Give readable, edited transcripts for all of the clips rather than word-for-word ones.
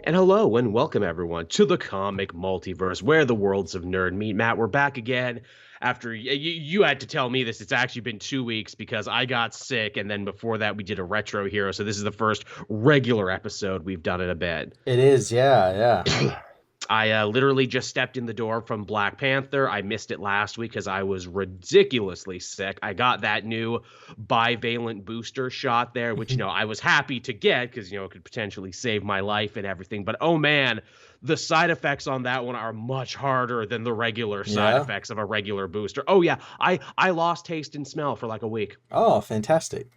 And hello and welcome everyone to the comic multiverse where the worlds of nerd meet. Matt, we're back again after you had to tell me this. It's actually been 2 weeks because I got sick, and then before that we did a retro hero. So this is the first regular episode we've done in a bit. It is, yeah. I literally just stepped in the door from Black Panther. I missed it last week because I was ridiculously sick. I got that new bivalent booster shot there, which, I was happy to get because, it could potentially save my life and everything. But, oh, man, the side effects on that one are much harder than the regular side Yeah. effects of a regular booster. Oh, yeah, I lost taste and smell for like a week. Oh, fantastic.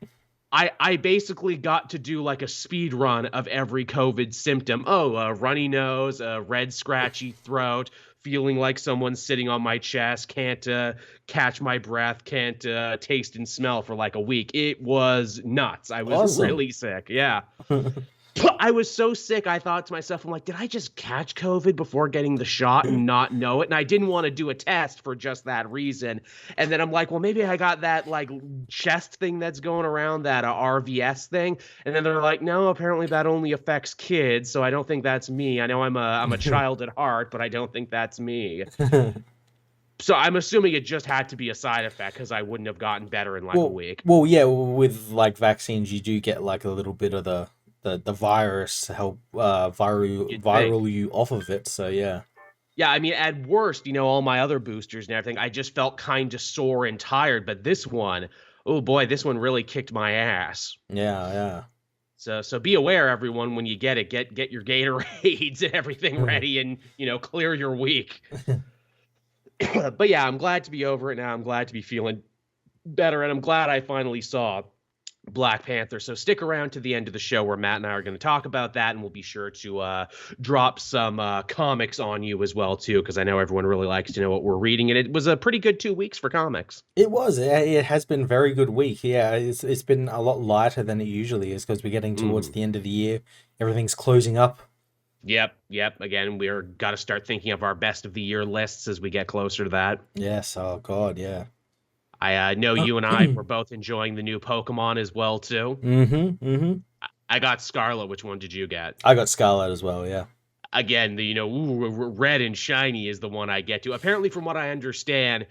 I basically got to do like a speed run of every COVID symptom. Oh, a runny nose, a red scratchy throat, feeling like someone's sitting on my chest, can't catch my breath, can't taste and smell for like a week. It was nuts. I was Awesome. really sick. Yeah. I was so sick, I thought to myself, I'm like, did I just catch COVID before getting the shot and not know it? And I didn't want to do a test for just that reason. And then I'm like, well, maybe I got that like chest thing that's going around, that RVS thing. And then they're like, no, apparently that only affects kids. So I don't think that's me. I know I'm a child at heart, but I don't think that's me. So I'm assuming it just had to be a side effect because I wouldn't have gotten better in like a Well, week. well, yeah. With like vaccines, you do get like a little bit of the virus to help You'd think. viral you off of it. So yeah, Yeah, I mean, at worst, all my other boosters and everything, I just felt kind of sore and tired. But this one, oh boy, this one really kicked my ass. yeah. So be aware, everyone, when you get it, get your Gatorades and everything ready, and clear your week. But yeah, I'm glad to be over it now. I'm glad to be feeling better, and I'm glad I finally saw Black Panther. So stick around to the end of the show where Matt and I are going to talk about that, and we'll be sure to drop some comics on you as well too, because I know everyone really likes to know what we're reading, and it was a pretty good 2 weeks for comics. It was. It has been a very good week. Yeah, it's been a lot lighter than it usually is because we're getting towards Hmm. the end of the year. Everything's closing up. Yep. Again, we're got to start thinking of our best of the year lists as we get closer to that. Yes. Oh God. Yeah. I know you and I were both enjoying the new Pokemon as well too. Mm-hmm. I got Scarlet. Which one did you get? I got Scarlet as well. Yeah. Again, the red and shiny is the one I get to. Apparently, from what I understand,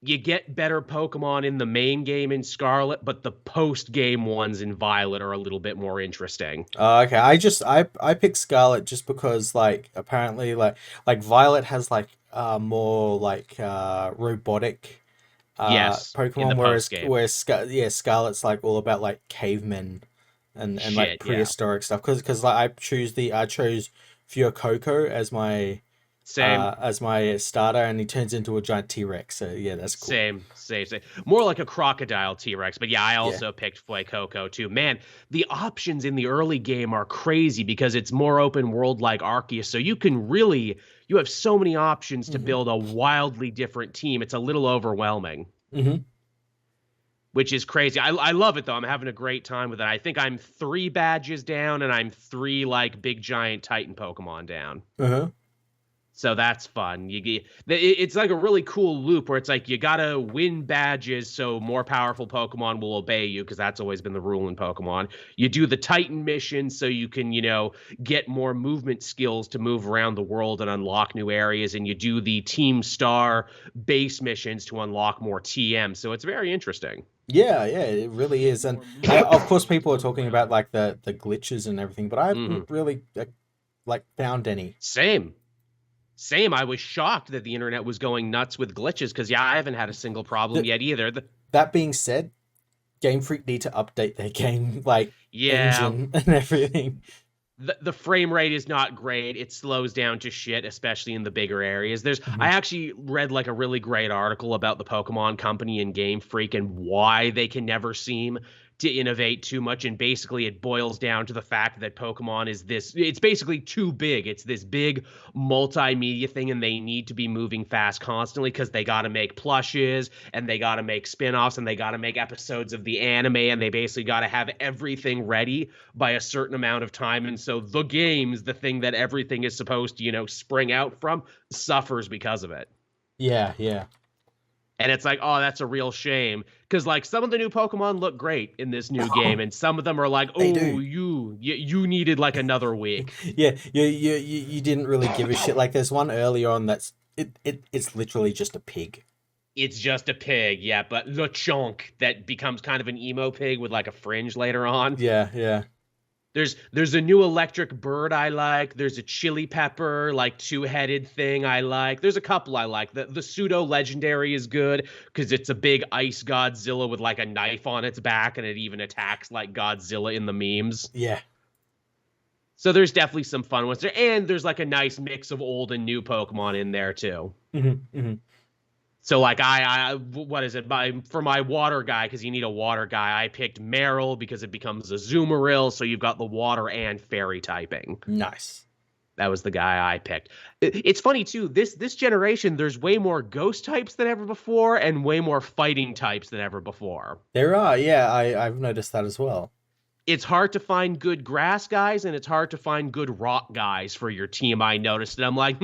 you get better Pokemon in the main game in Scarlet, but the post game ones in Violet are a little bit more interesting. Okay, I picked Scarlet just because like apparently like Violet has like more like robotic Yes, in the Pokemon, post game. Scarlet's like all about like cavemen and like Shit, yeah. prehistoric stuff because like I chose Fuecoco Same. as my starter, and he turns into a giant T-Rex. So yeah, that's cool. Same. More like a crocodile T-Rex, but yeah, I Yeah. also picked Fuecoco too. Man, the options in the early game are crazy because it's more open world like Arceus, so you have so many options to hmm build a wildly different team. It's a little overwhelming, hmm which is crazy. I love it though. I'm having a great time with it. I think I'm 3 badges down, and I'm 3 like big giant Titan Pokemon down. Uh-huh. So that's fun. It's like a really cool loop where it's like you gotta win badges so more powerful Pokemon will obey you, because that's always been the rule in Pokemon. You do the Titan mission so you can, get more movement skills to move around the world and unlock new areas, and you do the Team Star base missions to unlock more TM. So it's very interesting. Yeah, it really is. And of course, people are talking about like the glitches and everything, but I Hmm. haven't really like found any. Same. Same. I was shocked that the internet was going nuts with glitches because, yeah, I haven't had a single problem Th yet either. that being said, Game Freak need to update their game like Yeah, engine and everything. the frame rate is not great. It slows down to shit, especially in the bigger areas. I Mhm. actually read like a really great article about the Pokemon Company and Game Freak and why they can never seem to innovate too much. And basically, it boils down to the fact that Pokemon is it's basically too big. It's this big multimedia thing, and they need to be moving fast constantly because they got to make plushes, and they got to make spin-offs, and they got to make episodes of the anime, and they basically got to have everything ready by a certain amount of time. And so the games, the thing that everything is supposed to, spring out from, suffers because of it. Yeah. And it's like, oh, that's a real shame. Because like some of the new Pokemon look great in this new game, and some of them are like, They oh, do. you needed like another week. Yeah, you didn't really give a shit. Like there's one earlier on that's it's literally just a pig. It's just a pig, yeah, but the chunk that becomes kind of an emo pig with like a fringe later on. Yeah, yeah. There's a new electric bird I like. There's a chili pepper, like two-headed thing I like. There's a couple I like. The pseudo legendary is good because it's a big ice Godzilla with like a knife on its back, and it even attacks like Godzilla in the memes. Yeah. So there's definitely some fun ones there, and there's like a nice mix of old and new Pokemon in there too. So like I what is it? For my water guy, because you need a water guy, I picked Meryl because it becomes a Zoomeril, so you've got the water and fairy typing. Nice. That was the guy I picked. It's funny too. This generation, there's way more ghost types than ever before, and way more fighting types than ever before. There are, yeah. I've noticed that as well. It's hard to find good grass guys, and it's hard to find good rock guys for your team, I noticed. And I'm like,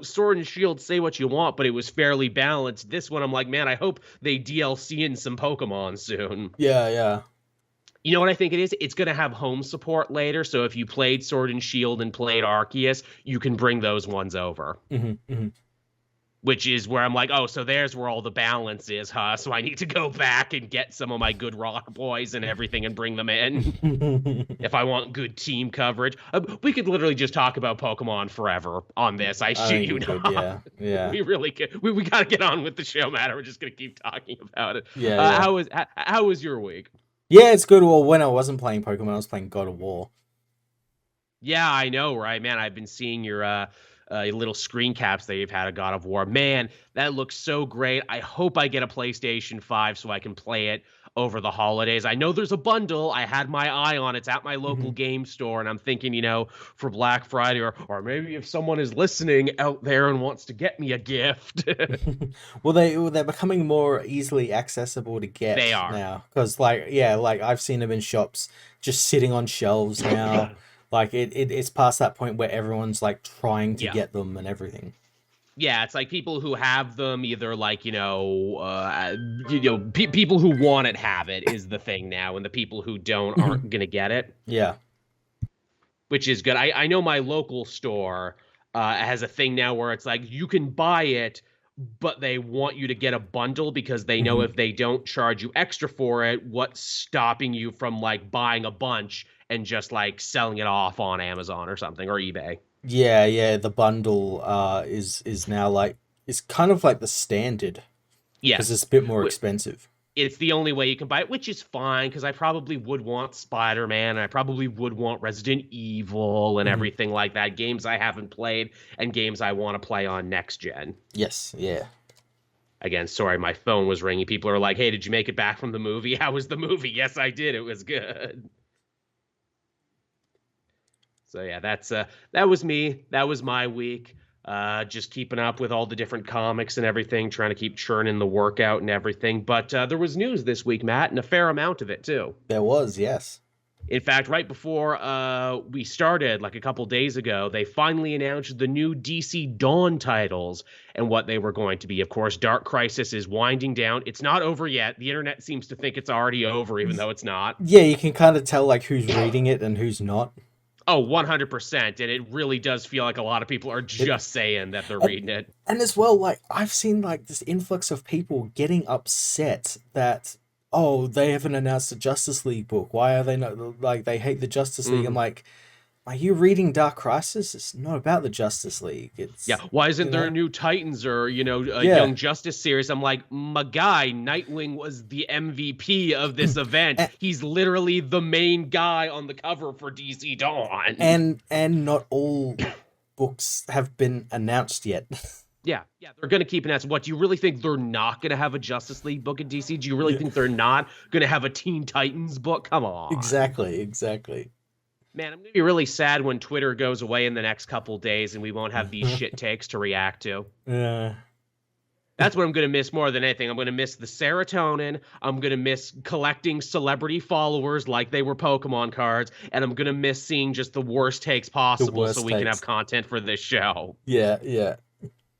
Sword and Shield, say what you want, but it was fairly balanced. This one, I'm like, man, I hope they DLC in some Pokemon soon. Yeah, yeah. You know what I think it is? It's going to have home support later, so if you played Sword and Shield and played Arceus, you can bring those ones over. Which is where I'm like, oh, so there's where all the balance is, huh? So I need to go back and get some of my good rock boys and everything and bring them in if I want good team coverage. We could literally just talk about Pokemon forever on this. I shit you not. Yeah. We really could. We got to get on with the show, Matt. We're just going to keep talking about it. Yeah. How was your week? Yeah, it's good. Well, when I wasn't playing Pokemon, I was playing God of War. Yeah, I know, right, man? I've been seeing your little screen caps that you've had of God of War. Man, that looks so great. I hope I get a PlayStation 5 so I can play it over the holidays. I know there's a bundle. I had my eye on it. It's at my local game store, and I'm thinking, for Black Friday, or maybe if someone is listening out there and wants to get me a gift. Well, they're becoming more easily accessible to get. They are now, because like I've seen them in shops just sitting on shelves now. Like it's past that point where everyone's like trying to get them and everything. Yeah, it's like people who have them either like, people who want it have it is the thing now, and the people who don't aren't going to get it. Yeah. Which is good. I know my local store has a thing now where it's like you can buy it, but they want you to get a bundle because they know if they don't charge you extra for it, what's stopping you from like buying a bunch and just like selling it off on Amazon or something, or eBay. Yeah, the bundle is now like, it's kind of like the standard. Yeah. Because it's a bit more expensive. It's the only way you can buy it, which is fine, because I probably would want Spider-Man, and I probably would want Resident Evil and everything like that. Games I haven't played, and games I want to play on next gen. Yes, yeah. Again, sorry, my phone was ringing. People are like, hey, did you make it back from the movie? How was the movie? Yes, I did. It was good. So yeah, that was me. That was my week. Just keeping up with all the different comics and everything, trying to keep churning the workout and everything. But there was news this week, Matt, and a fair amount of it too. There was, yes. In fact, right before we started, like a couple days ago, they finally announced the new DC Dawn titles and what they were going to be. Of course, Dark Crisis is winding down. It's not over yet. The internet seems to think it's already over, even though it's not. Yeah, you can kind of tell like who's reading it and who's not. Oh, 100%. And it really does feel like a lot of people are just saying that they're reading it. And as well, like, I've seen, like, this influx of people getting upset that, oh, they haven't announced a Justice League book. Why are they not, like, they hate the Justice League. I'm like, are you reading Dark Crisis? It's not about the Justice League. It's why isn't there a new Titans or, a Young Justice series? I'm like, my guy, Nightwing was the MVP of this event. He's literally the main guy on the cover for DC Dawn. And not all books have been announced yet. Yeah, they're going to keep announcing. What, do you really think they're not going to have a Justice League book in DC? Do you really think they're not going to have a Teen Titans book? Come on. Exactly. Man, I'm going to be really sad when Twitter goes away in the next couple days and we won't have these shit takes to react to. Yeah. That's what I'm going to miss more than anything. I'm going to miss the serotonin. I'm going to miss collecting celebrity followers like they were Pokemon cards. And I'm going to miss seeing just the worst takes possible so we can have content for this show. Yeah.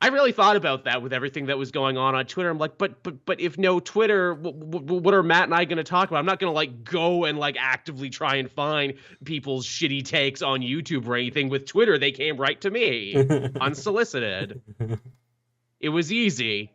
I really thought about that with everything that was going on Twitter. I'm like, but if no Twitter, what are Matt and I going to talk about? I'm not going to like go and like actively try and find people's shitty takes on YouTube or anything. With Twitter, they came right to me, unsolicited. It was easy.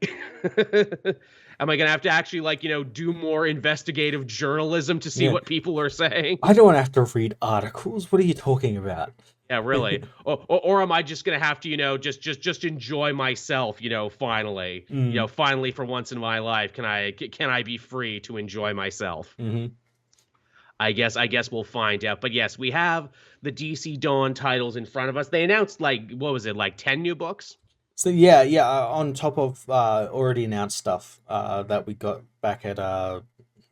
Am I going to have to actually like, do more investigative journalism to see what people are saying? I don't have to read articles. What are you talking about? Yeah, really. Or am I just gonna have to, just enjoy myself, finally, finally for once in my life, can I be free to enjoy myself? Mm-hmm. I guess we'll find out. But yes, we have the DC Dawn titles in front of us. They announced like, what was it, like 10 new books? So yeah, on top of already announced stuff that we got back at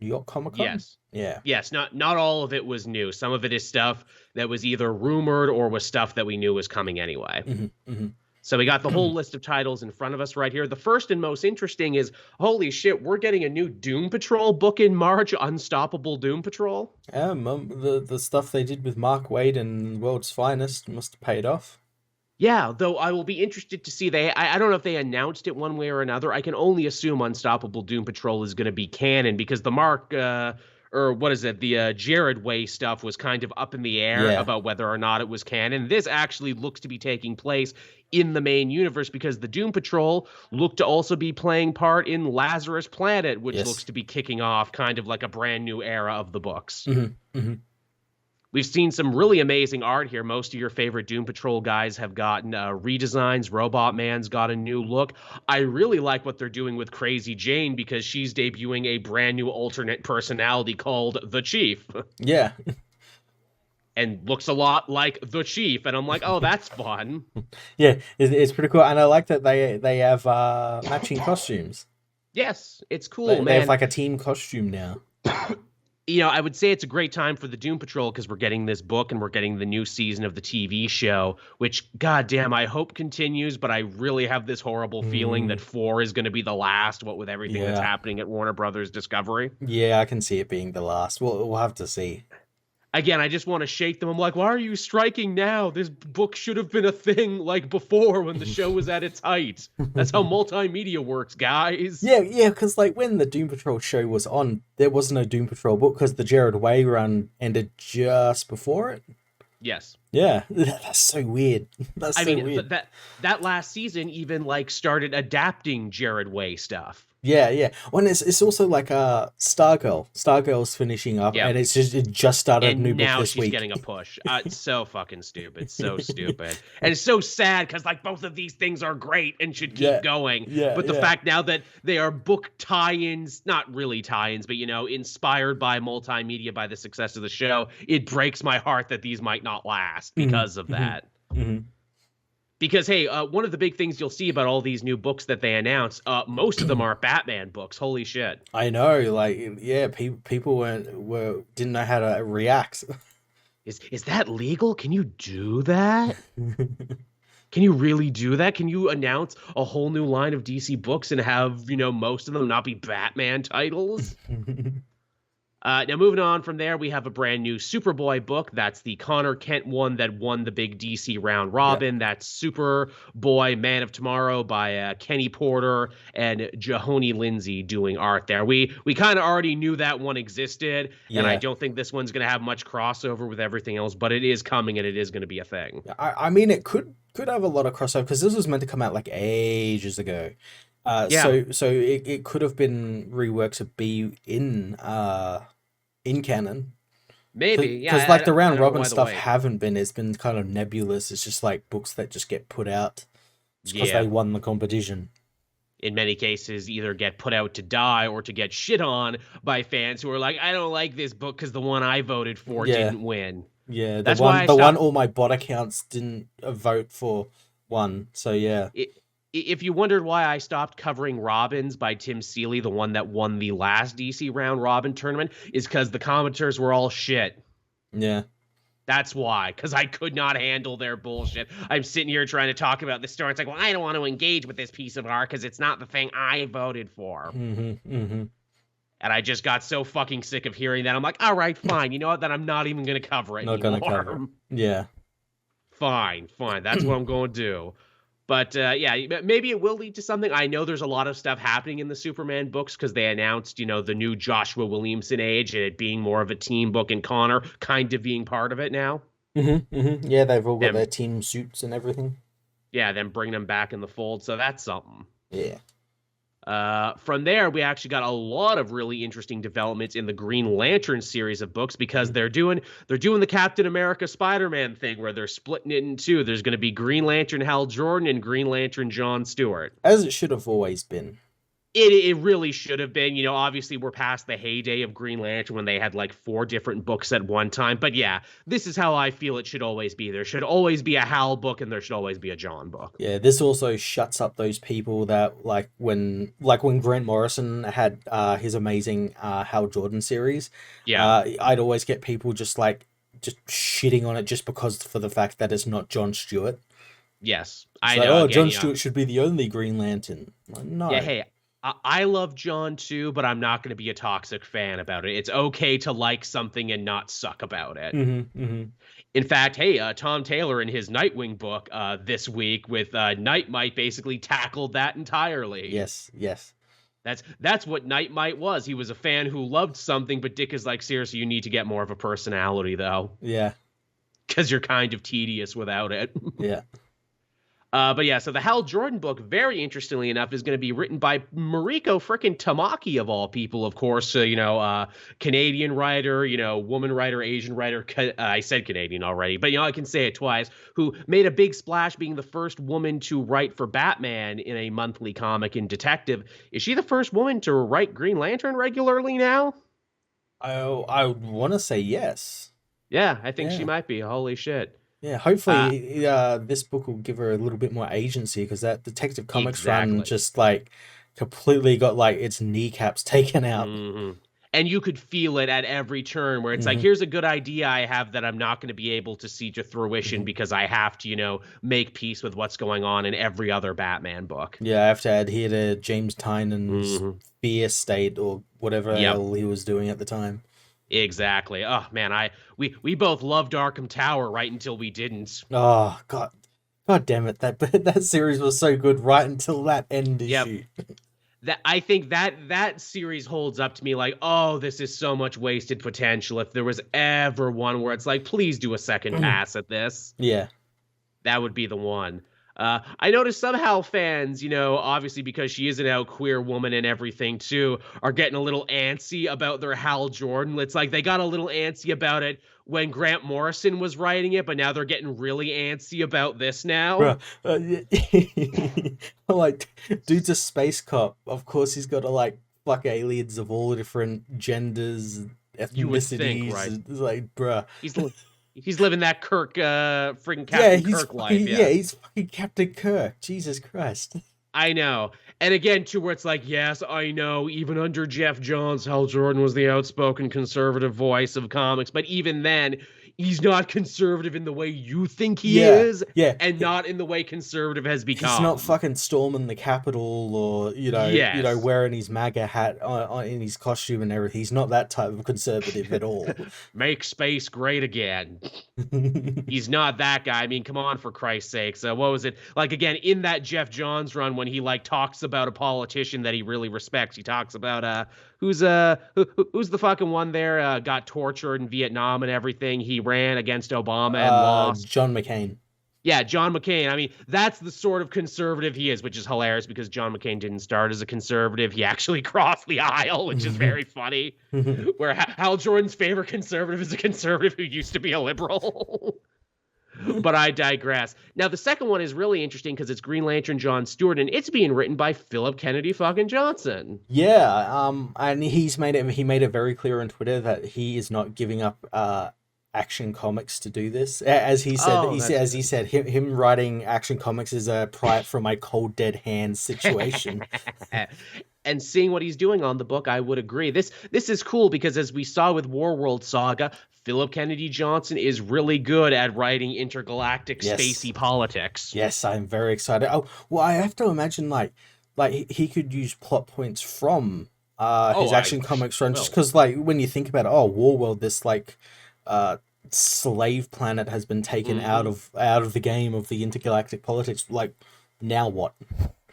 New York Comic Con. Yes. Yeah. Yes, not all of it was new. Some of it is stuff that was either rumored or was stuff that we knew was coming anyway. Mm-hmm, mm-hmm. So we got the whole list of titles in front of us right here. The first and most interesting is, holy shit, we're getting a new Doom Patrol book in March, Unstoppable Doom Patrol. The stuff they did with Mark Waid and World's Finest must have paid off. Yeah, though I will be interested to see. I don't know if they announced it one way or another. I can only assume Unstoppable Doom Patrol is going to be canon because the the Jared Way stuff was kind of up in the air about whether or not it was canon. This actually looks to be taking place in the main universe because the Doom Patrol look to also be playing part in Lazarus Planet, which looks to be kicking off kind of like a brand new era of the books. Mm-hmm, mm-hmm. We've seen some really amazing art here. Most of your favorite Doom Patrol guys have gotten redesigns. Robot Man's got a new look. I really like what they're doing with Crazy Jane because she's debuting a brand new alternate personality called The Chief. Yeah. And looks a lot like The Chief. And I'm like, oh, that's fun. Yeah, it's pretty cool. And I like that they have matching costumes. Yes, it's cool, man. They have like a team costume now. I would say it's a great time for the Doom Patrol because we're getting this book and we're getting the new season of the TV show, which, goddamn, I hope continues, but I really have this horrible feeling that 4 is going to be the last, what with everything that's happening at Warner Brothers Discovery. Yeah, I can see it being the last. We'll have to see. Again, I just want to shake them. I'm like, why are you striking now? This book should have been a thing like before when the show was at its height. That's how multimedia works, guys. Yeah, because like when the Doom Patrol show was on, there was no Doom Patrol book because the Jared Way run ended just before it. Yes. Yeah, that's so weird. Weird. That last season even like started adapting Jared Way stuff. Yeah. Well, it's also like Stargirl. Stargirl's finishing up, and it just started a new book this week. And now she's getting a push. It's so fucking stupid. So stupid. And it's so sad because like both of these things are great and should keep going. Yeah, but the fact now that they are book tie-ins, not really tie-ins, but inspired by multimedia by the success of the show, it breaks my heart that these might not last because of that. Mm-hmm. Because, hey, one of the big things you'll see about all these new books that they announce, most of them are Batman books. Holy shit. I know, people didn't know how to react. Is that legal? Can you do that? Can you really do that? Can you announce a whole new line of DC books and have, most of them not be Batman titles? Now, moving on from there, we have a brand new Superboy book. That's the Connor Kent one that won the big DC round robin. That's Superboy Man of Tomorrow by Kenny Porter and Jahoni Lindsay doing art there. We kind of already knew that one existed, and I don't think this one's going to have much crossover with everything else, but it is coming and it is going to be a thing. I mean, it could have a lot of crossover because this was meant to come out like ages ago. So it could have been reworked to be in canon. Maybe, because like the round robin stuff haven't been. It's been kind of nebulous. It's just like books that just get put out because they won the competition. In many cases, either get put out to die or to get shit on by fans who are like, I don't like this book because the one I voted for didn't win. Yeah, that's why the one all my bot accounts didn't vote for won. So yeah. If you wondered why I stopped covering Robins by Tim Seeley, the one that won the last DC round robin tournament, is because the commenters were all shit. Yeah. That's why, because I could not handle their bullshit. I'm sitting here trying to talk about this story. It's like, well, I don't want to engage with this piece of art because it's not the thing I voted for. And I just got so fucking sick of hearing that. I'm like, all right, fine. You know what? Then I'm not even going to cover it anymore. Not going to cover it. Yeah. Fine. That's what I'm going to do. But yeah, maybe it will lead to something. I know there's a lot of stuff happening in the Superman books because they announced, the new Joshua Williamson age and it being more of a team book and Connor kind of being part of it now. Yeah, they've all got Them, their team suits and everything. yeah, then bring them back in the fold. So that's something. Yeah. From there, we actually got a lot of really interesting developments in the Green Lantern series of books because they're doing the Captain America Spider-Man thing where they're splitting it in two. There's going to be Green Lantern Hal Jordan and Green Lantern John Stewart. As it should have always been. It really should have been. Obviously we're past the heyday of Green Lantern when they had like 4 different books at one time. But yeah, this is how I feel it should always be. There should always be a Hal book and there should always be a John book. Yeah, this also shuts up those people that like when Grant Morrison had his amazing Hal Jordan series. Yeah. I'd always get people just shitting on it just because for the fact that it's not John Stewart. Yes. I know. John Stewart should be the only Green Lantern. Like, no. Yeah, hey, I love John too, but I'm not going to be a toxic fan about it. It's okay to like something and not suck about it. In fact, hey, Tom Taylor in his Nightwing book this week with Nightmite basically tackled that entirely. Yes. That's what Nightmite was. He was a fan who loved something, but Dick is like, seriously, you need to get more of a personality, though. Yeah. Because you're kind of tedious without it. Yeah. But yeah, so the Hal Jordan book, very interestingly enough, is going to be written by Mariko frickin' Tamaki, of all people, of course. Canadian writer, woman writer, Asian writer. I said Canadian already, but I can say it twice. Who made a big splash being the first woman to write for Batman in a monthly comic in Detective. Is she the first woman to write Green Lantern regularly now? I want to say yes. Yeah, I think she might be. Holy shit. Yeah, hopefully this book will give her a little bit more agency because that Detective Comics run just completely got its kneecaps taken out. And you could feel it at every turn where it's like, here's a good idea I have that I'm not going to be able to see to fruition because I have to, make peace with what's going on in every other Batman book. Yeah, I have to adhere to James Tynan's fear state or whatever the hell he was doing at the time. Exactly. Oh man, we both loved Arkham Tower right until we didn't. Oh god damn it! That series was so good right until that end issue. I think that series holds up to me like, oh, this is so much wasted potential. If there was ever one where it's like, please do a second pass at this. Yeah, that would be the one. I noticed somehow fans, obviously because she is an out queer woman and everything too, are getting a little antsy about their Hal Jordan. It's like they got a little antsy about it when Grant Morrison was writing it, but now they're getting really antsy about this now. Like, dude's a space cop. Of course he's got to fuck aliens of all different genders, ethnicities. You would think, right? It's like, bruh. He's living that Kirk, freaking Captain Kirk life. Yeah, he's fucking Captain Kirk. Jesus Christ. I know. And again, too, where it's like, yes, I know, even under Jeff Johns, Hal Jordan was the outspoken conservative voice of comics. But even then, he's not conservative in the way you think he is. Yeah. And not in the way conservative has become. He's not fucking storming the Capitol or, wearing his MAGA hat in his costume and everything. He's not that type of conservative at all. Make space great again. He's not that guy. I mean, come on, for Christ's sake. So what was it? Like, again, in that Jeff Johns run, when he talks about a politician that he really respects, he talks about who's the fucking one there got tortured in Vietnam and everything. He ran against Obama and lost. John McCain. Yeah, John McCain. I mean, that's the sort of conservative he is, which is hilarious because John McCain didn't start as a conservative. He actually crossed the aisle, which is very funny. Where Hal Jordan's favorite conservative is a conservative who used to be a liberal. But I digress. Now, the second one is really interesting because it's Green Lantern John Stewart, and it's being written by Philip Kennedy fucking Johnson. Yeah, and he made it very clear on Twitter that he is not giving up Action Comics to do this. As he said, him writing Action Comics is a pry from my cold dead hands situation. And seeing what he's doing on the book, I would agree. This is cool because as we saw with Warworld Saga, Philip Kennedy Johnson is really good at writing intergalactic spacey politics. Yes, I'm very excited. Oh, well, I have to imagine like he could use plot points from his Action Comics run, just because when you think about it, Warworld, this slave planet has been taken out of the game of the intergalactic politics. Now what?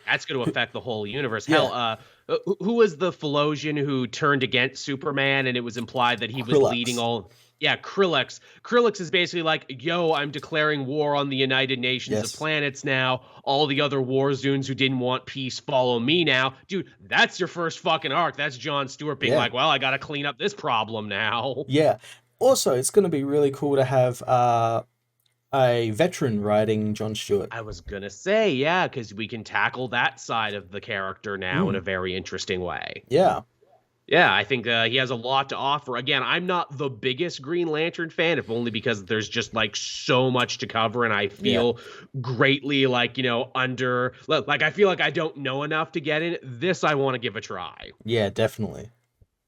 That's going to affect the whole universe. Yeah. Hell, who was the Phalosian who turned against Superman, and it was implied that he was leading Krillix. all... Yeah, Krillix. Krillix is basically like, yo, I'm declaring war on the United Nations of Planets now. All the other war zoons who didn't want peace follow me now. Dude, that's your first fucking arc. That's Jon Stewart being like, well, I got to clean up this problem now. Yeah. Also, it's going to be really cool to have a veteran writing Jon Stewart. I was going to say, yeah, because we can tackle that side of the character now in a very interesting way. Yeah. Yeah, I think he has a lot to offer. Again, I'm not the biggest Green Lantern fan, if only because there's just like so much to cover, and I feel greatly like, you know, I feel like I don't know enough to get in. This I want to give a try. Yeah, definitely.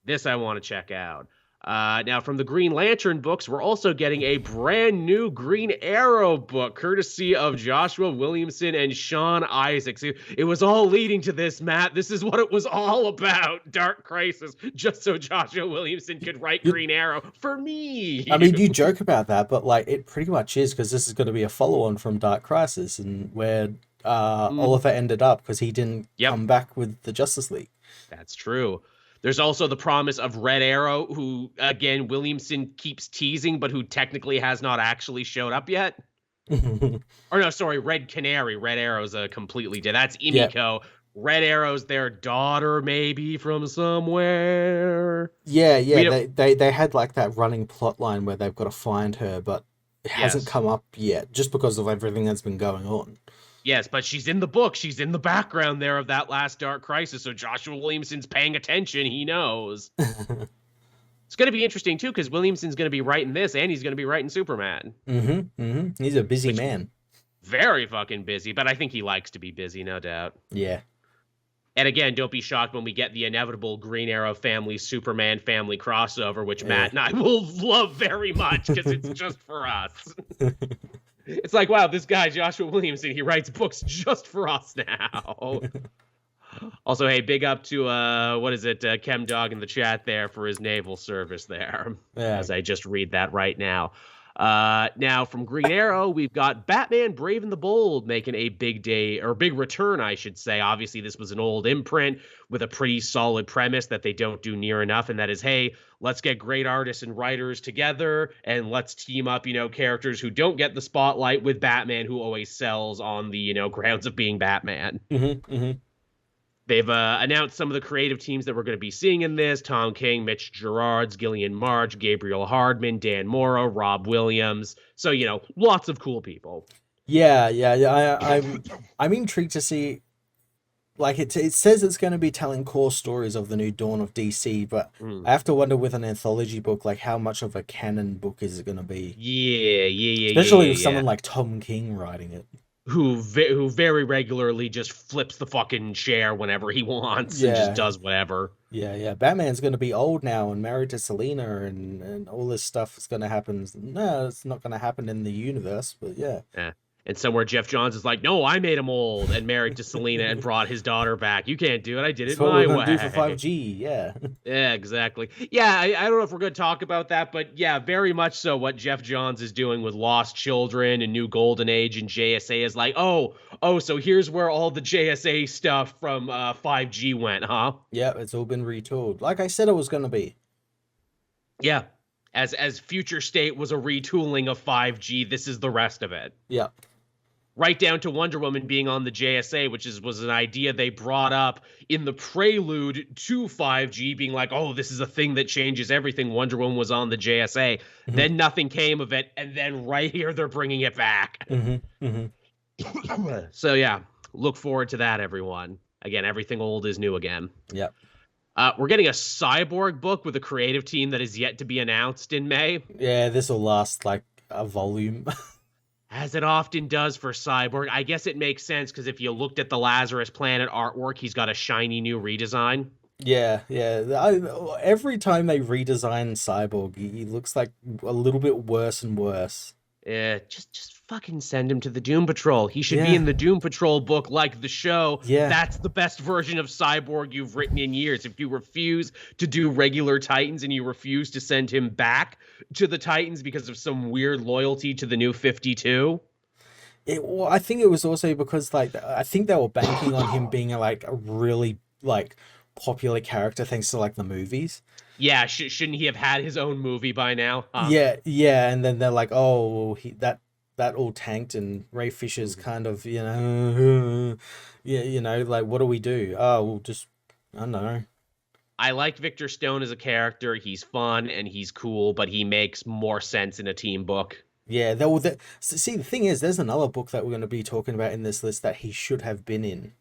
This I want to check out. Now, from the Green Lantern books, we're also getting a brand new Green Arrow book, courtesy of Joshua Williamson and Sean Isaacs. It was all leading to this, Matt. This is what it was all about, Dark Crisis, just so Joshua Williamson could write Green Arrow for me. I mean, you joke about that, but like it pretty much is, because this is going to be a follow-on from Dark Crisis, and where Oliver ended up because he didn't come back with the Justice League. That's true. There's also the promise of Red Arrow, who, again, Williamson keeps teasing, but who technically has not actually showed up yet. Or no, sorry, Red Canary. Red Arrow's a completely different. That's Emiko. Yep. Red Arrow's their daughter, maybe, from somewhere. Yeah. They had like that running plot line where they've got to find her, but it hasn't come up yet, just because of everything that's been going on. Yes, but she's in the book. She's in the background there of that last Dark Crisis, so Joshua Williamson's paying attention. He knows. It's going to be interesting, too, because Williamson's going to be writing this, and he's going to be writing Superman. He's a busy man. Very fucking busy, but I think he likes to be busy, no doubt. Yeah. And again, don't be shocked when we get the inevitable Green Arrow family, Superman family crossover, which Matt and I will love very much, because it's just for us. It's like, wow, this guy, Joshua Williamson, he writes books just for us now. Also, hey, big up to, Chem Dog in the chat there for his naval service there. Yeah. As I just read that right now. Now, from Green Arrow, we've got Batman Brave and the Bold making a big return, I should say. Obviously, this was an old imprint with a pretty solid premise that they don't do near enough, and that is, hey, let's get great artists and writers together, and let's team up, characters who don't get the spotlight with Batman, who always sells on the, grounds of being Batman. They've announced some of the creative teams that we're going to be seeing in this. Tom King, Mitch Gerards, Gillian March, Gabriel Hardman, Dan Mora, Rob Williams. So, lots of cool people. Yeah. I'm intrigued to see, like, it says it's going to be telling core stories of the new dawn of DC, but I have to wonder with an anthology book, like, how much of a canon book is it going to be? Yeah. Especially with someone like Tom King writing it. Who very regularly just flips the fucking chair whenever he wants and just does whatever. Yeah. Batman's going to be old now and married to Selena, and all this stuff is going to happen. No, it's not going to happen in the universe, but yeah. And somewhere Jeff Johns is like, no, I made him old and married to Selena and brought his daughter back. You can't do it. I did it my way. Do for 5G, yeah. Yeah, exactly. Yeah, I don't know if we're going to talk about that, but yeah, very much so what Jeff Johns is doing with Lost Children and New Golden Age and JSA is like, oh, so here's where all the JSA stuff from 5G went, huh? Yeah, it's all been retooled. Like I said it was going to be. Yeah. As Future State was a retooling of 5G, this is the rest of it. Yeah. Right down to Wonder Woman being on the JSA, which was an idea they brought up in the prelude to 5G, being like, oh, this is a thing that changes everything. Wonder Woman was on the JSA. Then nothing came of it, and then right here they're bringing it back. So yeah, look forward to that, everyone. Again, everything old is new again. Yep. We're getting a Cyborg book with a creative team that is yet to be announced in May. Yeah, this will last like a volume. As it often does for Cyborg. I guess it makes sense because if you looked at the Lazarus Planet artwork, he's got a shiny new redesign. Yeah. Every time they redesign Cyborg, he looks like a little bit worse and worse. Yeah, just fucking send him to the Doom Patrol. He should be in the Doom Patrol book like the show. Yeah. That's the best version of Cyborg you've written in years. If you refuse to do regular Titans and you refuse to send him back to the Titans because of some weird loyalty to the New 52. Well, I think it was also because like I think they were banking on him being like a really like popular character thanks to like the movies. Yeah, shouldn't he have had his own movie by now? Huh? Yeah, yeah, and then they're like, oh, well, that all tanked, and Ray Fisher's Mhm. kind of yeah, like what do we do? Oh, we'll just I don't know. I like Victor Stone as a character. He's fun and he's cool, but he makes more sense in a team book. Yeah, that will. See, the thing is, there's another book that we're going to be talking about in this list that he should have been in.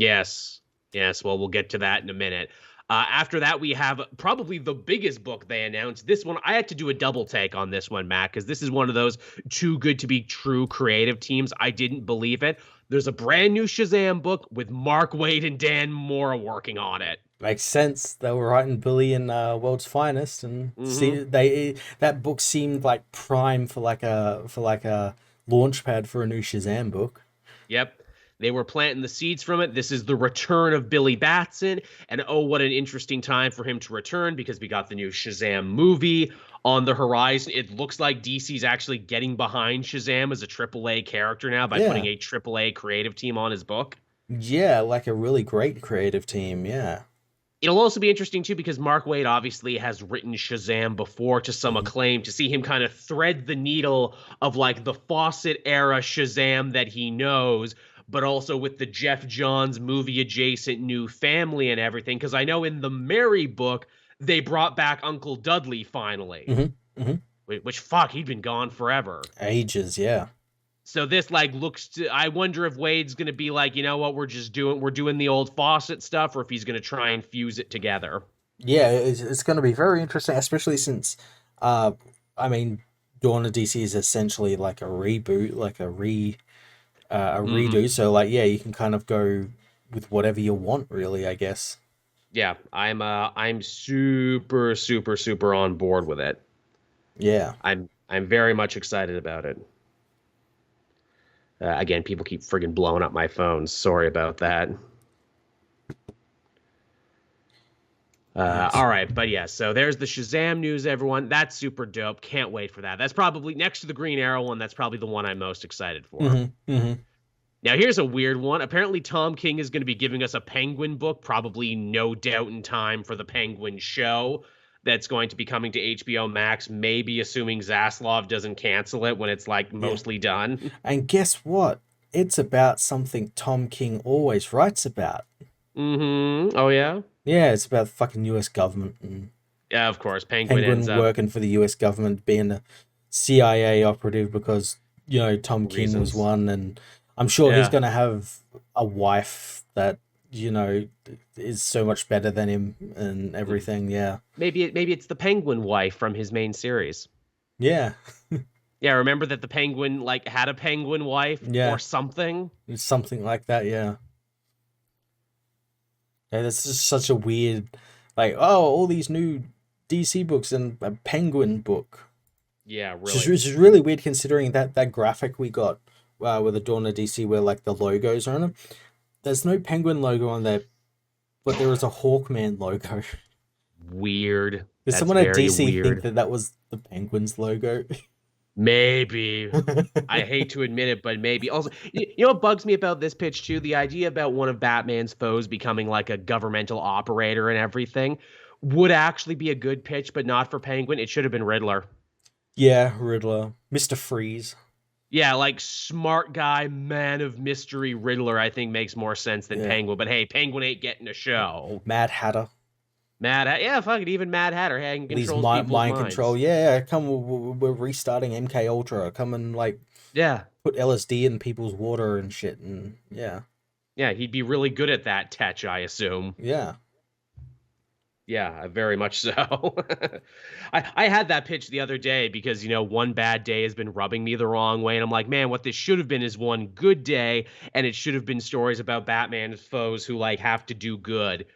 Yes. Yes. Well, we'll get to that in a minute. After that, we have probably the biggest book they announced. This one, I had to do a double take on this one, Matt, because this is one of those too good to be true creative teams. I didn't believe it. There's a brand new Shazam book with Mark Waid and Dan Mora working on it. Makes sense. They were writing Billy in World's Finest, and Hmm. see that book seemed like prime for like a launch pad for a new Shazam book. Yep. They were planting the seeds from it. This is the return of Billy Batson. And oh, what an interesting time for him to return because we got the new Shazam movie on the horizon. It looks like DC's actually getting behind Shazam as a AAA character now by putting Yeah, a AAA creative team on his book. yeah, like a really great creative team. Yeah. It'll also be interesting too because Mark Waid obviously has written Shazam before to some Mhm. acclaim. To see him kind of thread the needle of like the Fawcett era Shazam that he knows, but also with the Jeff Johns movie adjacent new family and everything. Because I know in the Mary book they brought back Uncle Dudley finally, Mhm. Mhm. which fuck he'd been gone forever. Ages. Yeah. So this like looks to I wonder if Wade's gonna be like, you know what, we're doing the old Fawcett stuff, or if he's gonna try and fuse it together. Yeah, it's going to be very interesting, especially since, uh, I mean, Dawn of DC is essentially like a reboot, like a Hmm. redo. So like, yeah, you can kind of go with whatever you want, really, I guess. Yeah, I'm super super super on board with it. Yeah. I'm very much excited about it. Again, people keep friggin' blowing up my phone. Sorry about that. Yes. All right, but yeah, so there's the Shazam news, everyone. That's super dope. Can't wait for that. That's probably next to the Green Arrow one. That's probably the one I'm most excited for. Mm-hmm. Mm-hmm. Now, here's a weird one. Apparently, Tom King is going to be giving us a Penguin book, probably no doubt in time for the Penguin show that's going to be coming to HBO Max, maybe assuming Zaslav doesn't cancel it when it's like Yeah. mostly done. And guess what? It's about something Tom King always writes about. Mm-hmm. Oh, yeah? Yeah, it's about fucking U.S. government and Yeah, of course. Penguin ends Penguin up working for the U.S. government, being a CIA operative because Tom King was reasons. one, and I'm sure he's Yeah. gonna have a wife that you know is so much better than him and Mm. everything. Yeah, Maybe it's the Penguin wife from his main series. yeah, Yeah, remember that the Penguin like had a Penguin wife yeah, or something? it's something like that. Yeah, yeah. That's just such a weird, like, oh, all these new DC books and a Penguin book. Yeah, Which really. is really weird considering that graphic we got with the Dawn of DC where like the logos are on them. There's no Penguin logo on there, but there is a Hawkman logo. Weird. Did That's someone at very DC think weird. that that was the Penguin's logo? Maybe. I hate to admit it, but maybe. Also, you know what bugs me about this pitch too? The idea about one of Batman's foes becoming like a governmental operator and everything would actually be a good pitch, but not for Penguin. It should have been Riddler. Yeah, Riddler, Mister Freeze, Yeah, like smart guy, man of mystery Riddler, I think makes more sense than yeah, Penguin. But hey, Penguin ain't getting a show. Mad Hatter. Yeah, fuck it. Even Mad Hatter, hey, All these controls people's mind control. minds. Yeah, come, we're restarting MK Ultra. Come and like Yeah, put LSD in people's water and shit. And yeah, he'd be really good at that, Tetch, I assume. yeah. Yeah, very much so. I had that pitch the other day because, one bad day has been rubbing me the wrong way. And I'm like, man, what this should have been is one good day. And it should have been stories about Batman's foes who, like, have to do good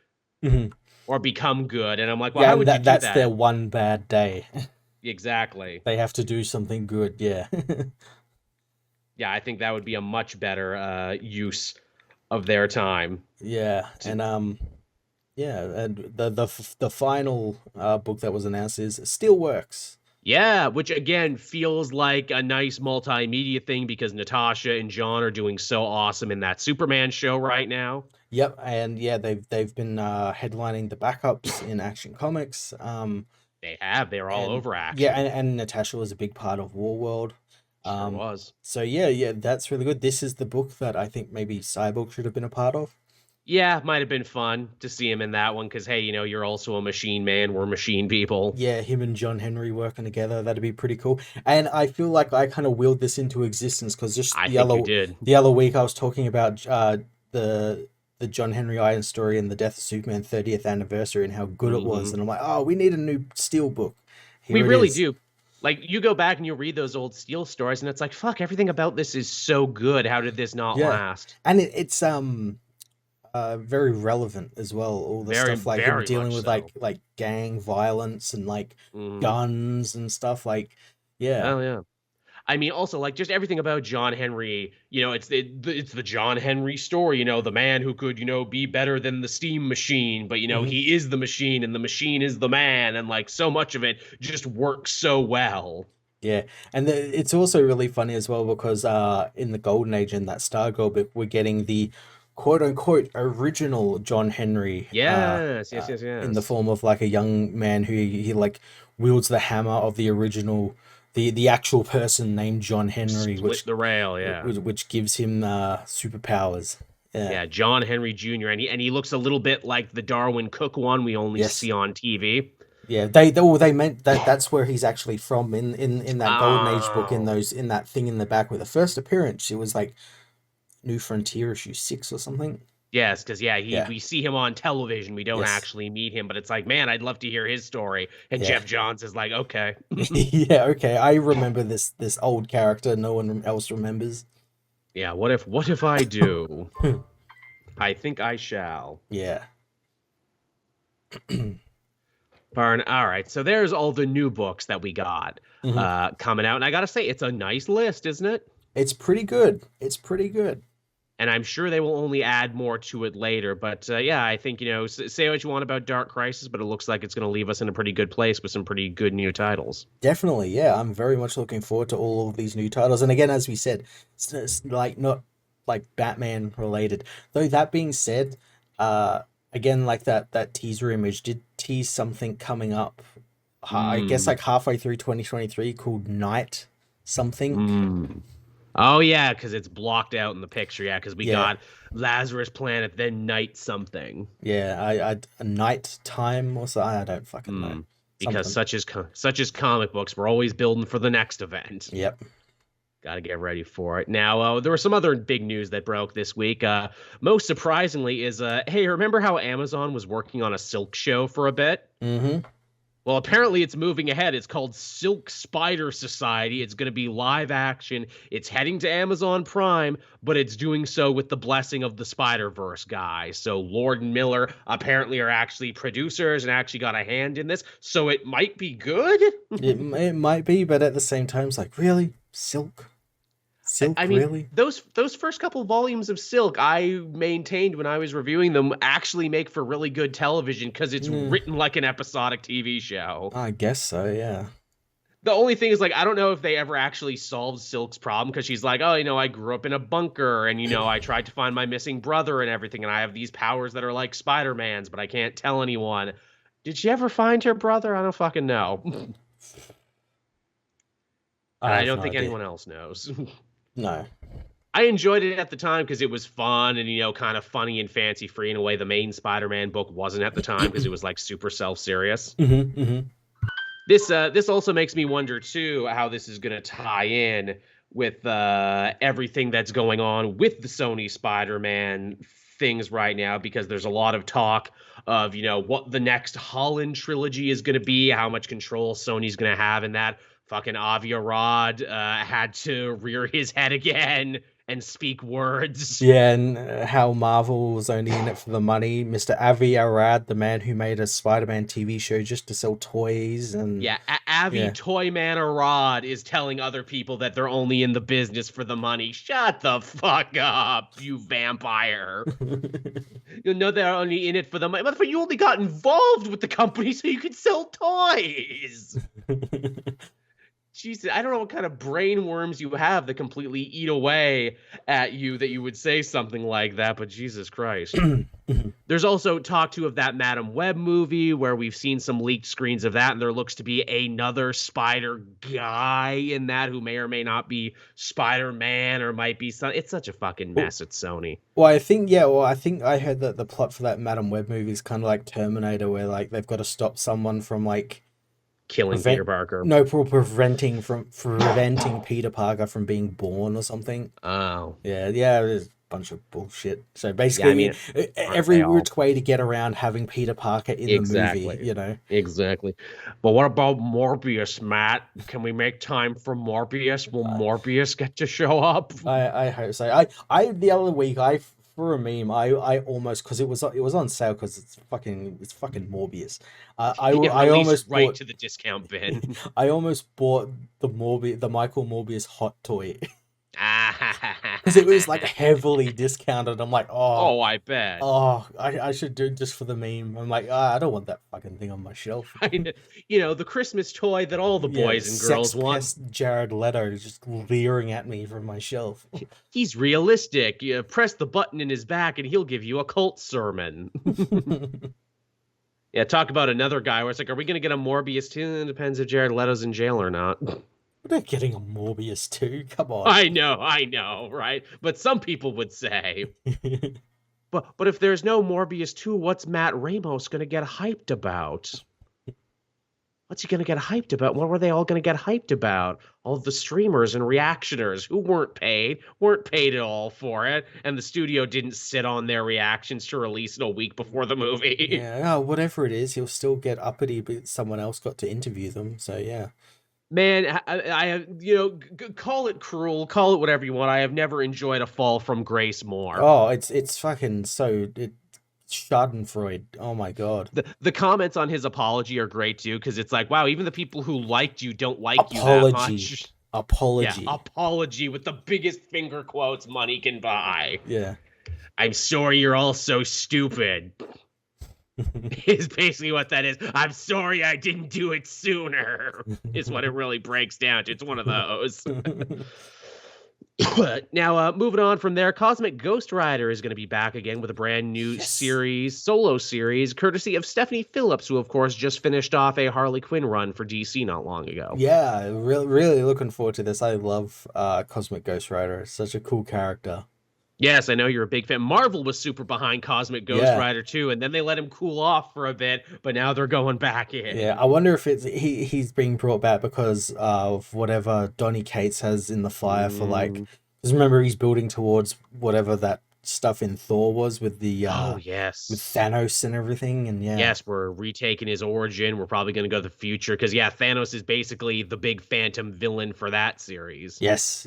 Mhm. or become good. And I'm like, well, Yeah, how and would you do that's that? their one bad day. Exactly. They have to do something good. Yeah. Yeah, I think that would be a much better use of their time. Yeah, To, and yeah, and the final book that was announced is Steelworks. Yeah, which again feels like a nice multimedia thing because Natasha and John are doing so awesome in that Superman show right now. Yep, and yeah, they've been headlining the backups in Action Comics. They have. They're all And over yeah, action. and Natasha was a big part of War World. Sure was. So yeah, that's really good. This is the book that I think maybe Cyborg should have been a part of. Yeah, might have been fun to see him in that one because, hey, you're also a machine man. We're machine people. Yeah, him and John Henry working together, that'd be pretty cool. And I feel like I kind of willed this into existence because just I think you did. the other week I was talking about the John Henry Iron story and the Death of Superman 30th anniversary and how good it was, and I'm like, oh, we need a new Steel book. We Here it really is. do. Like, you go back and you read those old Steel stories, and it's like, fuck, everything about this is so good. How did this not Yeah, last? and it's very relevant as well. All the Very, stuff like him very dealing much with so. like gang violence and like Hmm. guns and stuff. Like, yeah, Oh, yeah. I mean, also, like, just everything about John Henry, it's the John Henry story, the man who could, be better than the steam machine, but, hmm he is the machine and the machine is the man. And, like, so much of it just works so well. yeah, and it's also really funny as well because in the Golden Age in that Stargirl book, we're getting the quote unquote original John Henry Yes, yes, yes, in the yes. form of like a young man who he like wields the hammer of the original the actual person named John Henry, Split the rail, yeah. which gives him superpowers. Yeah. Yeah, John Henry Jr. And he looks a little bit like the Darwin Cook one we only Yes. see on TV. Yeah. They meant that's where he's actually from in that Golden Age book Oh, in that thing in the back with the first appearance. It was like New Frontier issue 6 or something. yes, because yeah, Yeah. we see him on television. We don't Yes. actually meet him, but it's like, man, I'd love to hear his story. And Yeah. Jeff Johns is like, okay. Yeah. Okay. I remember this old character. No one else remembers. Yeah, what if I do? I think I shall. Yeah. Barn. All right, so there's all the new books that we got Mhm. coming out, and I gotta say, it's a nice list, isn't it? It's pretty good. It's pretty good. And I'm sure they will only add more to it later. But yeah, I think say what you want about Dark Crisis, but it looks like it's going to leave us in a pretty good place with some pretty good new titles. Definitely. Yeah. I'm very much looking forward to all of these new titles. And again, as we said, it's like not like Batman related. Though that being said, again, like that teaser image did tease something coming up. I guess Mm. like halfway through 2023 called Night something. Mm. Oh yeah, because it's blocked out in the picture. Yeah, because we Yeah. got Lazarus Planet, then Night something. Yeah. I a night time or so. I don't fucking know. Mm. Because Something. such as comic books, we're always building for the next event. Yep. Got to get ready for it. Now, there was some other big news that broke this week. Most surprisingly is, hey, remember how Amazon was working on a Silk show for a bit? Mm-hmm. Well, apparently it's moving ahead. It's called Silk Spider Society. It's going to be live action. It's heading to Amazon Prime, but it's doing so with the blessing of the Spider-Verse guys. So Lord and Miller apparently are actually producers and actually got a hand in this. So it might be good. It might be, but at the same time, it's like, really? Silk? Silk, I mean, really? those first couple volumes of Silk, I maintained when I was reviewing them, actually make for really good television because it's written like an episodic TV show. I guess so, yeah. The only thing is, like, I don't know if they ever actually solved Silk's problem because she's like, oh, I grew up in a bunker and, I tried to find my missing brother and everything, and I have these powers that are like Spider-Man's, but I can't tell anyone. Did she ever find her brother? I don't fucking know. And I I have don't no think idea. anyone else knows. No. I enjoyed it at the time because it was fun and, kind of funny and fancy free in a way the main Spider-Man book wasn't at the time because it was like super self-serious. Mm-hmm, mm-hmm. This also makes me wonder too how this is going to tie in with everything that's going on with the Sony Spider-Man things right now because there's a lot of talk of what the next Holland trilogy is going to be, how much control Sony's going to have in that. Fucking Avi Arad had to rear his head again and speak words. Yeah, and how Marvel was only in it for the money. Mr. Avi Arad, the man who made a Spider-Man TV show just to sell toys and Yeah, Avi yeah. Toyman Arad is telling other people that they're only in the business for the money. Shut the fuck up, you vampire. You know they're only in it for the money. But you only got involved with the company so you could sell toys. Jesus, I don't know what kind of brain worms you have that completely eat away at you that you would say something like that, but Jesus Christ. There's also talk too of that Madam Web movie where we've seen some leaked screens of that, and there looks to be another Spider guy in that who may or may not be Spider-Man or might be some. It's such a fucking mess at Sony. Well, I think I heard that the plot for that Madam Web movie is kind of like Terminator, where like they've got to stop someone from like killing Peter Parker. No, preventing Peter Parker from being born or something. Oh. Yeah, it's a bunch of bullshit. So basically, every which way to get around having Peter Parker in the movie, you know? Exactly. But what about Morbius, Matt? Can we make time for Morbius? Will Morbius get to show up? I hope so. I the other week, for a meme, I almost, because it was on sale because it's fucking Morbius. I almost right bought, to the discount bin. I almost bought the Michael Morbius hot toy because it was like heavily discounted. I'm like, oh, I bet. Oh, I should do it just for the meme. I'm like, I don't want that fucking thing on my shelf. You know, the Christmas toy that all the boys and girls want. Jared Leto just leering at me from my shelf. He's realistic. You press the button in his back and he'll give you a cult sermon. Yeah, talk about another guy where it's like, are we going to get a Morbius too? It depends if Jared Leto's in jail or not. We're not getting a Morbius 2. Come on. I know, right? But some people would say. But if there's no Morbius 2, what's Matt Ramos going to get hyped about? What's he going to get hyped about? What were they all going to get hyped about? All the streamers and reactioners who weren't paid at all for it, and the studio didn't sit on their reactions to release it a week before the movie. Yeah, whatever it is, he'll still get uppity, but someone else got to interview them, so yeah. Man, I call it cruel, call it whatever you want. I have never enjoyed a fall from grace more. Oh, it's fucking so... Schadenfreude. Oh my god. The comments on his apology are great too, because it's like, wow, even the people who liked you don't like you that much. Apology. Yeah, apology with the biggest finger quotes money can buy. Yeah. I'm sorry you're all so stupid. Is basically what that is. I'm sorry I didn't do it sooner. Is what it really breaks down to. It's one of those. Now, moving on from there, Cosmic Ghost Rider is going to be back again with a brand new solo series, courtesy of Stephanie Phillips, who, of course, just finished off a Harley Quinn run for DC not long ago. Yeah, really looking forward to this. I love Cosmic Ghost Rider. It's such a cool character. Yes, I know you're a big fan. Marvel was super behind Cosmic Ghost Rider too, and then they let him cool off for a bit, but now they're going back in. Yeah, I wonder if it's he's being brought back because of whatever Donny Cates has in the fire for like. Because remember, he's building towards whatever that stuff in Thor was with the with Thanos and everything, and yes, we're retaking his origin. We're probably going to go to the future because Thanos is basically the big phantom villain for that series. Yes.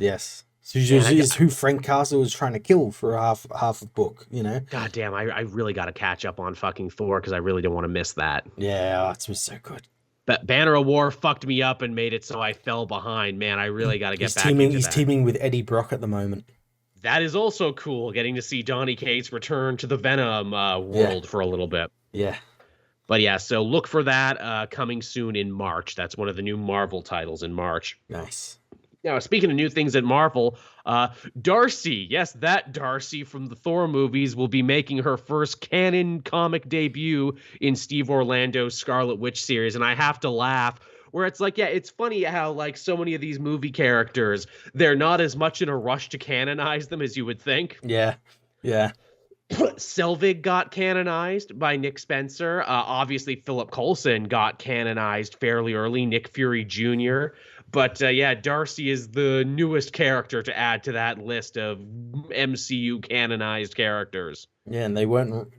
So he's who Frank Castle was trying to kill for half a book, you know? God damn, I really got to catch up on fucking Thor because I really don't want to miss that. Yeah, it was so good. But Banner of War fucked me up and made it so I fell behind. Man, I really got to get back into that. He's teaming with Eddie Brock at the moment. That is also cool, getting to see Donny Cates return to the Venom world for a little bit. Yeah. But yeah, so look for that coming soon in March. That's one of the new Marvel titles in March. Nice. Now, speaking of new things at Marvel, Darcy, yes, that Darcy from the Thor movies will be making her first canon comic debut in Steve Orlando's Scarlet Witch series. And I have to laugh, where it's like, it's funny how like so many of these movie characters, they're not as much in a rush to canonize them as you would think. Yeah. Selvig got canonized by Nick Spencer. Obviously, Philip Coulson got canonized fairly early, Nick Fury Jr., But Darcy is the newest character to add to that list of MCU canonized characters. Yeah, and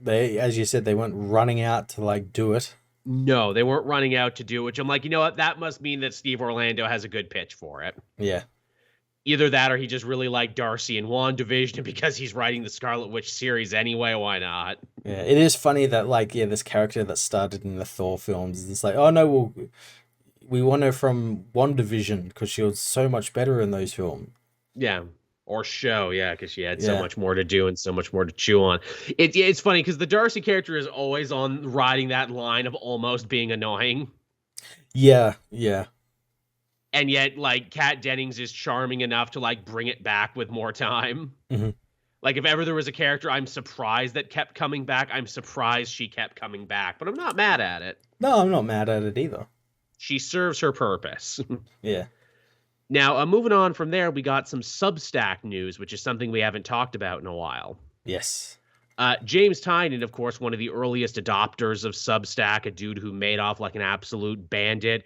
as you said, they weren't running out to like do it. No, they weren't running out to do it, which I'm like, you know what? That must mean that Steve Orlando has a good pitch for it. Yeah. Either that or he just really liked Darcy and WandaVision, and because he's writing the Scarlet Witch series anyway, why not? Yeah, it is funny that this character that started in the Thor films, it's like, oh no, we want her from WandaVision because she was so much better in those films. Yeah. Or show, because she had so much more to do and so much more to chew on. It's funny because the Darcy character is always on riding that line of almost being annoying. Yeah. And yet, like, Kat Dennings is charming enough to, like, bring it back with more time. Mhm. Like, if ever there was a character I'm surprised that kept coming back, I'm surprised she kept coming back. But I'm not mad at it. No, I'm not mad at it either. She serves her purpose. Yeah. Now, moving on from there, we got some Substack news, which is something we haven't talked about in a while. Yes. James Tynion, of course, one of the earliest adopters of Substack, a dude who made off like an absolute bandit,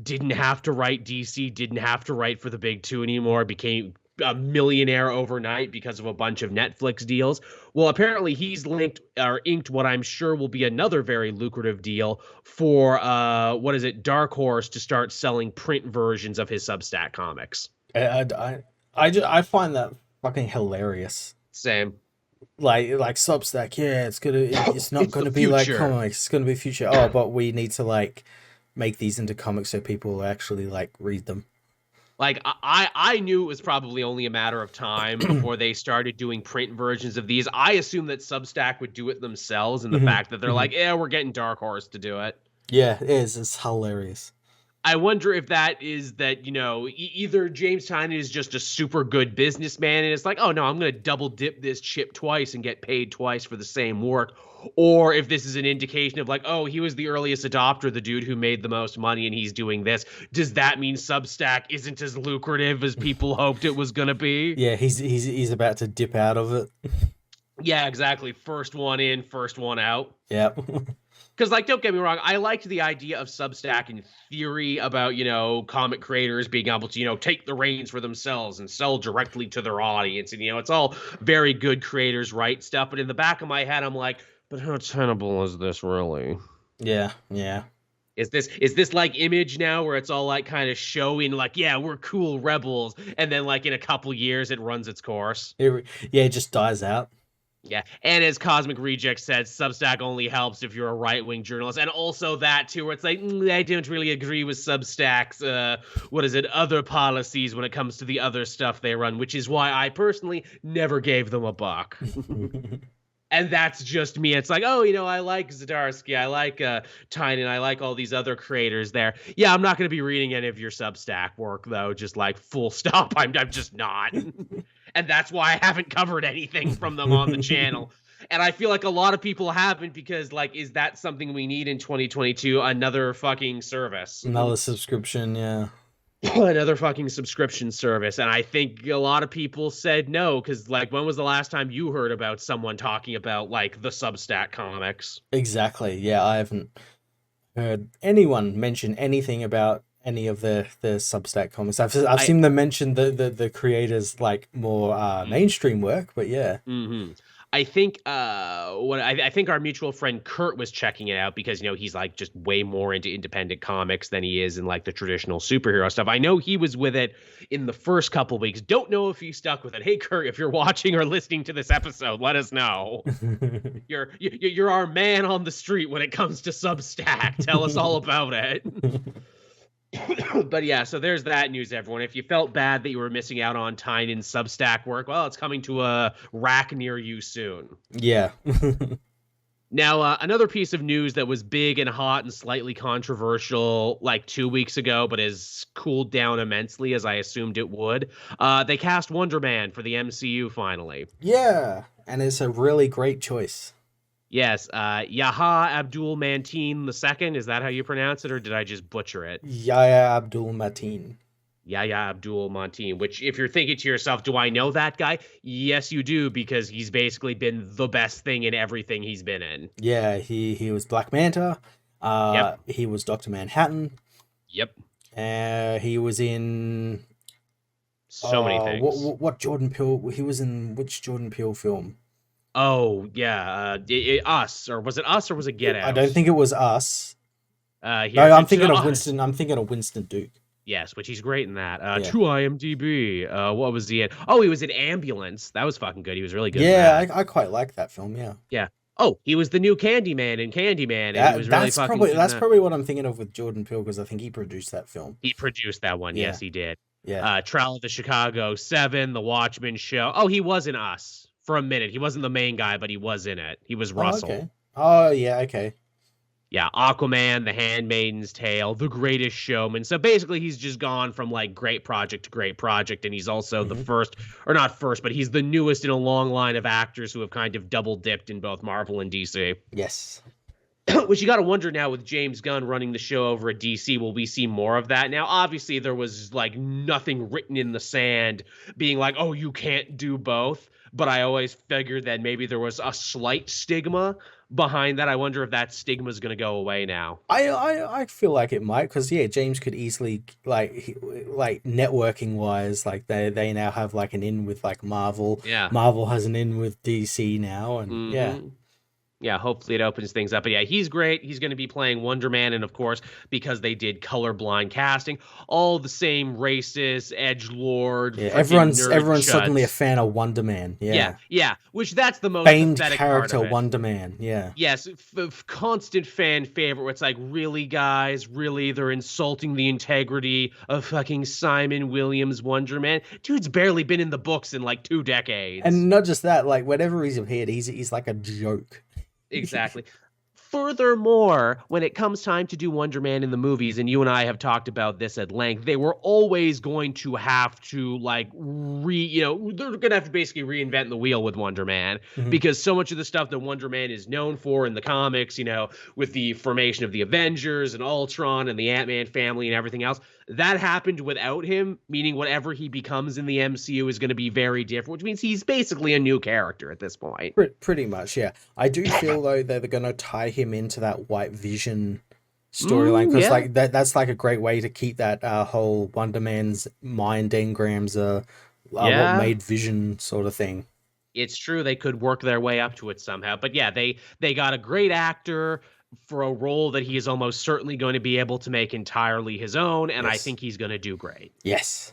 didn't have to write DC, didn't have to write for the big two anymore, became a millionaire overnight because of a bunch of Netflix deals. Well, apparently he's inked what I'm sure will be another very lucrative deal for, Dark Horse to start selling print versions of his Substack comics. I find that fucking hilarious. Same. Like Substack, yeah, it's not gonna be future. like comics, it's gonna be future. Oh, but we need to like make these into comics so people actually like read them. Like, I knew it was probably only a matter of time before they started doing print versions of these. I assumed that Substack would do it themselves, and the fact that they're like, yeah, we're getting Dark Horse to do it. Yeah, it is. It's hilarious. I wonder if that is that, either James Tynion is just a super good businessman and it's like, oh no, I'm going to double dip this chip twice and get paid twice for the same work. Or if this is an indication of like, oh, he was the earliest adopter, the dude who made the most money and he's doing this. Does that mean Substack isn't as lucrative as people hoped it was going to be? Yeah, he's about to dip out of it. Yeah, exactly. First one in, first one out. Yeah. Because, like, don't get me wrong, I liked the idea of Substack in theory about, comic creators being able to, take the reins for themselves and sell directly to their audience. And, it's all very good creators write stuff. But in the back of my head, I'm like, but how tenable is this really? Yeah. Is this like Image now where it's all like kind of showing like, yeah, we're cool rebels. And then like in a couple years, it runs its course. It just dies out. Yeah, and as Cosmic Reject said, Substack only helps if you're a right-wing journalist. And also that, too, where it's like, I don't really agree with Substack's, other policies when it comes to the other stuff they run, which is why I personally never gave them a buck. And that's just me. It's like, oh, I like Zdarsky, I like Tynion, I like all these other creators there. Yeah, I'm not going to be reading any of your Substack work, though, just like full stop. I'm just not. And that's why I haven't covered anything from them on the channel. And I feel like a lot of people haven't because, like, is that something we need in 2022? Another fucking service. Another subscription, yeah. Another fucking subscription service. And I think a lot of people said no because, like, when was the last time you heard about someone talking about, like, the Substack comics? Exactly, yeah. I haven't heard anyone mention anything about any of the Substack comics. I've seen them mention the creators like more mainstream work, but yeah. Mm-hmm. I think I think our mutual friend Kurt was checking it out because he's like just way more into independent comics than he is in like the traditional superhero stuff. I know he was with it in the first couple weeks. Don't know if he stuck with it. Hey Kurt, if you're watching or listening to this episode, let us know. You're our man on the street when it comes to Substack. Tell us all about it. But yeah, so there's that news, everyone. If you felt bad that you were missing out on Tynion's Substack work, well, it's coming to a rack near you soon. Yeah. Now, another piece of news that was big and hot and slightly controversial like 2 weeks ago, but has cooled down immensely, as I assumed it would. They cast Wonder Man for the MCU finally. Yeah, and it's a really great choice. Yes, Yahya Abdul-Mateen II, is that how you pronounce it, or did I just butcher it? Yahya Abdul-Mateen. Yahya Abdul-Mateen, which if you're thinking to yourself, do I know that guy? Yes, you do, because he's basically been the best thing in everything he's been in. Yeah, he was Black Manta. Yep. He was Dr. Manhattan. Yep. He was in... So many things. What Jordan Peele... He was in which Jordan Peele film? Oh, yeah. Us, or was it Us, or was it Get Out? I don't think it was Us. No, I'm thinking of Winston Duke. Yes, which he's great in that. True IMDb. What was he in? Oh, he was in Ambulance. That was fucking good. He was really good. Yeah, in that. I quite like that film. Yeah. Yeah. Oh, he was the new Candyman in Candyman. And he was really fucking good. That's probably what I'm thinking of with Jordan Peele because I think he produced that film. He produced that one. Yeah. Yes, he did. Yeah. Trial of the Chicago 7, The Watchmen show. Oh, he was in Us. For a minute. He wasn't the main guy, but he was in it. He was Russell. Okay. Oh, yeah, okay. Yeah, Aquaman, The Handmaid's Tale, The Greatest Showman. So basically, he's just gone from like great project to great project, and he's also the first, or not first, but he's the newest in a long line of actors who have kind of double dipped in both Marvel and DC. Yes. Which you got to wonder now with James Gunn running the show over at DC, will we see more of that? Now, obviously, there was like nothing written in the sand being like, oh, you can't do both. But I always figured that maybe there was a slight stigma behind that. I wonder if that stigma is going to go away now. I feel like it might, because yeah, James could easily like networking wise, like they now have like an in with like Marvel. Yeah. Marvel has an in with DC now, and yeah. Yeah, hopefully it opens things up. But yeah, he's great. He's going to be playing Wonder Man. And of course, because they did colorblind casting, all the same racists, edgelord. Yeah, everyone's suddenly a fan of Wonder Man. Yeah. Which that's the most famed pathetic character, part of it. Wonder Man. Yeah. Yes, constant fan favorite. Where it's like, really, guys, really, they're insulting the integrity of fucking Simon Williams Wonder Man. Dude's barely been in the books in like 2 decades. And not just that, like whenever he's appeared, he's like a joke. Exactly. Furthermore, when it comes time to do Wonder Man in the movies, and you and I have talked about this at length, they were always going to have to like they're going to have to basically reinvent the wheel with Wonder Man, because so much of the stuff that Wonder Man is known for in the comics, with the formation of the Avengers and Ultron and the Ant-Man family and everything else, that happened without him, meaning whatever he becomes in the MCU is going to be very different, which means he's basically a new character at this point. Pretty much, yeah. I do feel, though, that they're going to tie him into that White Vision storyline, because like that's like a great way to keep that whole Wonder Man's mind engrams what made Vision sort of thing. It's true. They could work their way up to it somehow. But yeah, they got a great actor for a role that he is almost certainly going to be able to make entirely his own, and I think he's going to do great. Yes.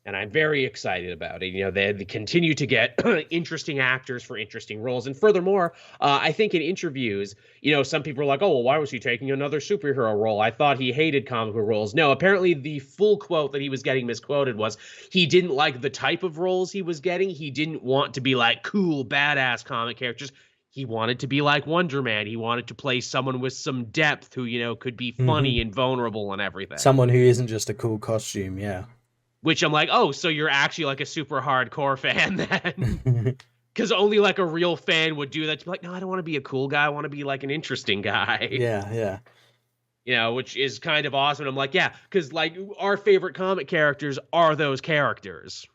And I'm very excited about it. They continue to get interesting actors for interesting roles. And furthermore, I think in interviews, some people are like, oh, well, why was he taking another superhero role? I thought he hated comic book roles. No, apparently the full quote that he was getting misquoted was he didn't like the type of roles he was getting. He didn't want to be like cool, badass comic characters. He wanted to be like Wonder Man. He wanted to play someone with some depth who, could be funny and vulnerable and everything. Someone who isn't just a cool costume, yeah. Which I'm like, oh, so you're actually like a super hardcore fan then? Because only like a real fan would do that. To be like, no, I don't want to be a cool guy. I want to be like an interesting guy. Yeah. Which is kind of awesome. And I'm like, yeah, because like our favorite comic characters are those characters.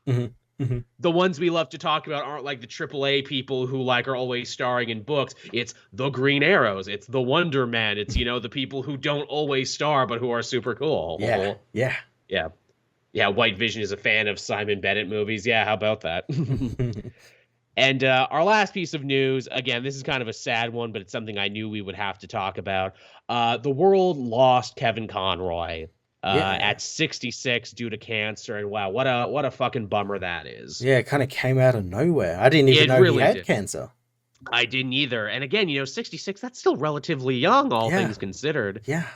The ones we love to talk about aren't like the AAA people who like are always starring in books. It's the Green Arrows. It's the Wonder Man. It's, the people who don't always star, but who are super cool. Yeah, White Vision is a fan of Simon Bennett movies. Yeah, how about that? And our last piece of news, again, this is kind of a sad one, but it's something I knew we would have to talk about. The world lost Kevin Conroy at 66 due to cancer, and wow, what a fucking bummer that is. Yeah, it kind of came out of nowhere. I didn't even know he had cancer. I didn't either. And again, 66, that's still relatively young, all things considered. Yeah.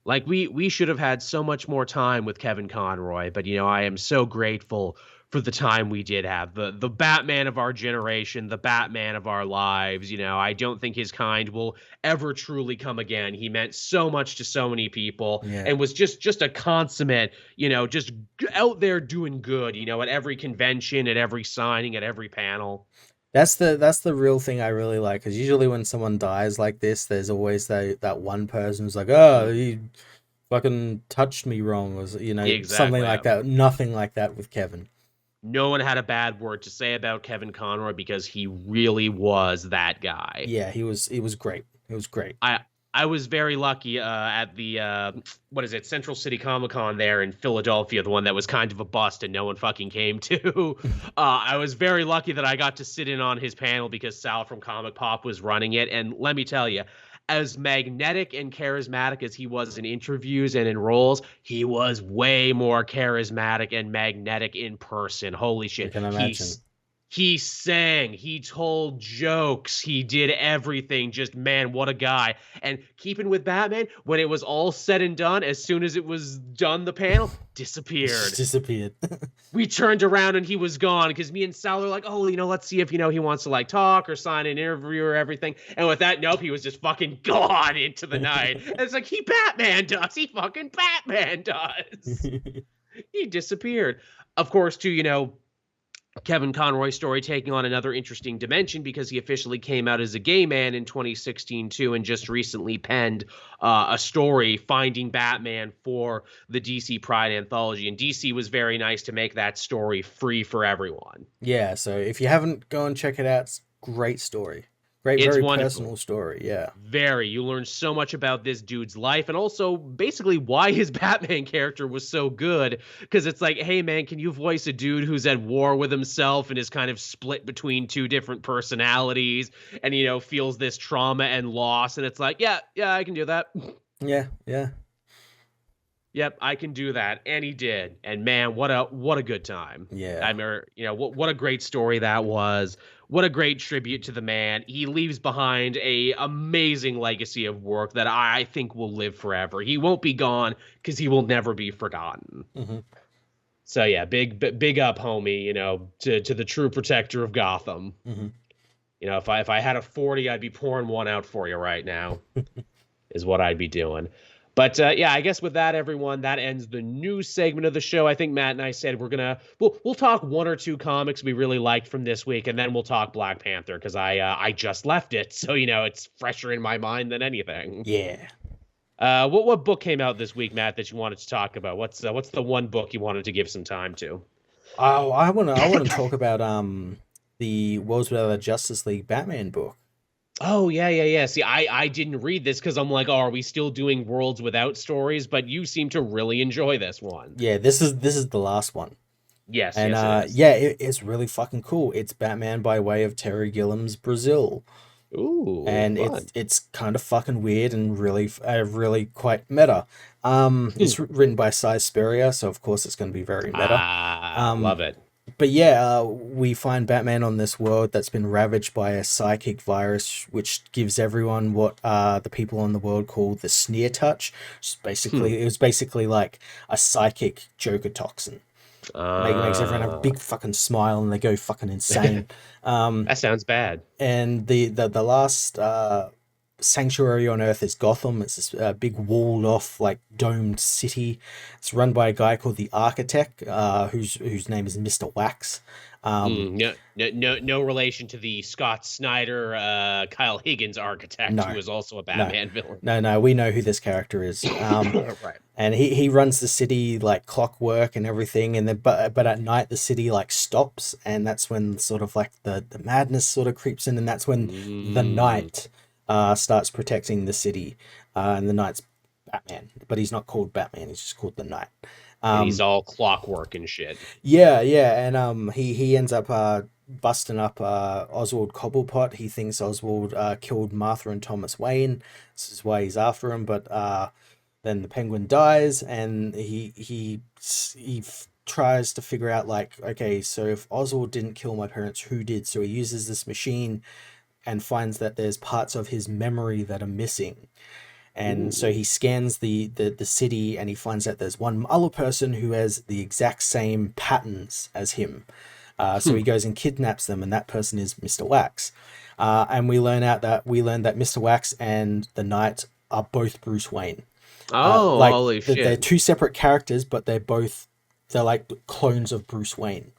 Like, we should have had so much more time with Kevin Conroy, but, I am so grateful for the time we did have. The Batman of our generation, the Batman of our lives, I don't think his kind will ever truly come again. He meant so much to so many people and was just a consummate, just out there doing good, at every convention, at every signing, at every panel. That's the real thing I really like, because usually when someone dies like this, there's always that one person who's like, oh, he fucking touched me wrong, or something like that. Nothing like that with Kevin. No one had a bad word to say about Kevin Conroy because he really was that guy. Yeah, he was great. It was great. I was very lucky at the Central City Comic Con there in Philadelphia, the one that was kind of a bust and no one fucking came to. I was very lucky that I got to sit in on his panel because Sal from Comic Pop was running it. And let me tell you, as magnetic and charismatic as he was in interviews and in roles, he was way more charismatic and magnetic in person. Holy shit. I can imagine. He sang, he told jokes, he did everything. Just, man, what a guy. And keeping with Batman, when it was all said and done, as soon as it was done, the panel Just disappeared. disappeared. We turned around and he was gone because me and Sal were like, oh, let's see if, he wants to like talk or sign an interview or everything. And with that, nope, he was just fucking gone into the night. And it's like, he Batman does. He fucking Batman does. He disappeared. Of course, too, Kevin Conroy's story taking on another interesting dimension because he officially came out as a gay man in 2016 too, and just recently penned a story finding Batman for the DC Pride anthology. And DC was very nice to make that story free for everyone. Yeah, so if you haven't, go and check it out. It's a great story. Great, It's very wonderful. personal story, yeah. Very. You learn so much about this dude's life and also basically why his Batman character was so good. Because it's like, hey, man, can you voice a dude who's at war with himself and is kind of split between two different personalities and, feels this trauma and loss? And it's like, yeah, I can do that. Yeah, yeah. Yep, I can do that. And he did. And man, what a good time. Yeah. I mean, what a great story that was. What a great tribute to the man. He leaves behind a amazing legacy of work that I think will live forever. He won't be gone because he will never be forgotten. Mm-hmm. So yeah, big up, homie, to the true protector of Gotham. Mm-hmm. If I had a 40, I'd be pouring one out for you right now. Is what I'd be doing. But yeah, I guess with that, everyone, that ends the news segment of the show. I think Matt and I said we'll talk one or two comics we really liked from this week, and then we'll talk Black Panther because I just left it, so it's fresher in my mind than anything. Yeah. What book came out this week, Matt, that you wanted to talk about? What's the one book you wanted to give some time to? Oh, I want to talk about the Worlds Without a Justice League Batman book. Oh, yeah. See, I didn't read this because I'm like, oh, are we still doing Worlds Without stories? But you seem to really enjoy this one. Yeah, this is the last one. Yes, and it's really fucking cool. It's Batman by way of Terry Gilliam's Brazil. Ooh, and fun. it's kind of fucking weird and really quite meta. It's written by Cy Spurrier, so of course it's going to be very meta. Love it. But yeah, we find Batman on this world that's been ravaged by a psychic virus, which gives everyone what the people on the world call the sneer touch. It was basically like a psychic Joker toxin. Makes everyone have a big fucking smile and they go fucking insane. That sounds bad. And the last sanctuary on Earth is Gotham. It's this big walled off, like domed city. It's run by a guy called the Architect, whose name is Mr. Wax. No relation to the Scott Snyder, Kyle Higgins Architect, who is also a Batman villain. No, we know who this character is. Right. And he runs the city like clockwork and everything, and then but at night the city like stops, and that's when sort of like the madness sort of creeps in, and that's when the Knight starts protecting the city, and the Knight's Batman, but he's not called Batman; he's just called the Knight. And he's all clockwork and shit. Yeah, and he ends up busting up Oswald Cobblepot. He thinks Oswald killed Martha and Thomas Wayne. This is why he's after him, but then the Penguin dies, and he tries to figure out, like, okay, so if Oswald didn't kill my parents, who did? So he uses this machine and finds that there's parts of his memory that are missing. And so he scans the city, and he finds that there's one other person who has the exact same patterns as him. So he goes and kidnaps them, and that person is Mr. Wax. And we learn that Mr. Wax and the Knight are both Bruce Wayne. Oh, holy shit! They're two separate characters, but they're like clones of Bruce Wayne.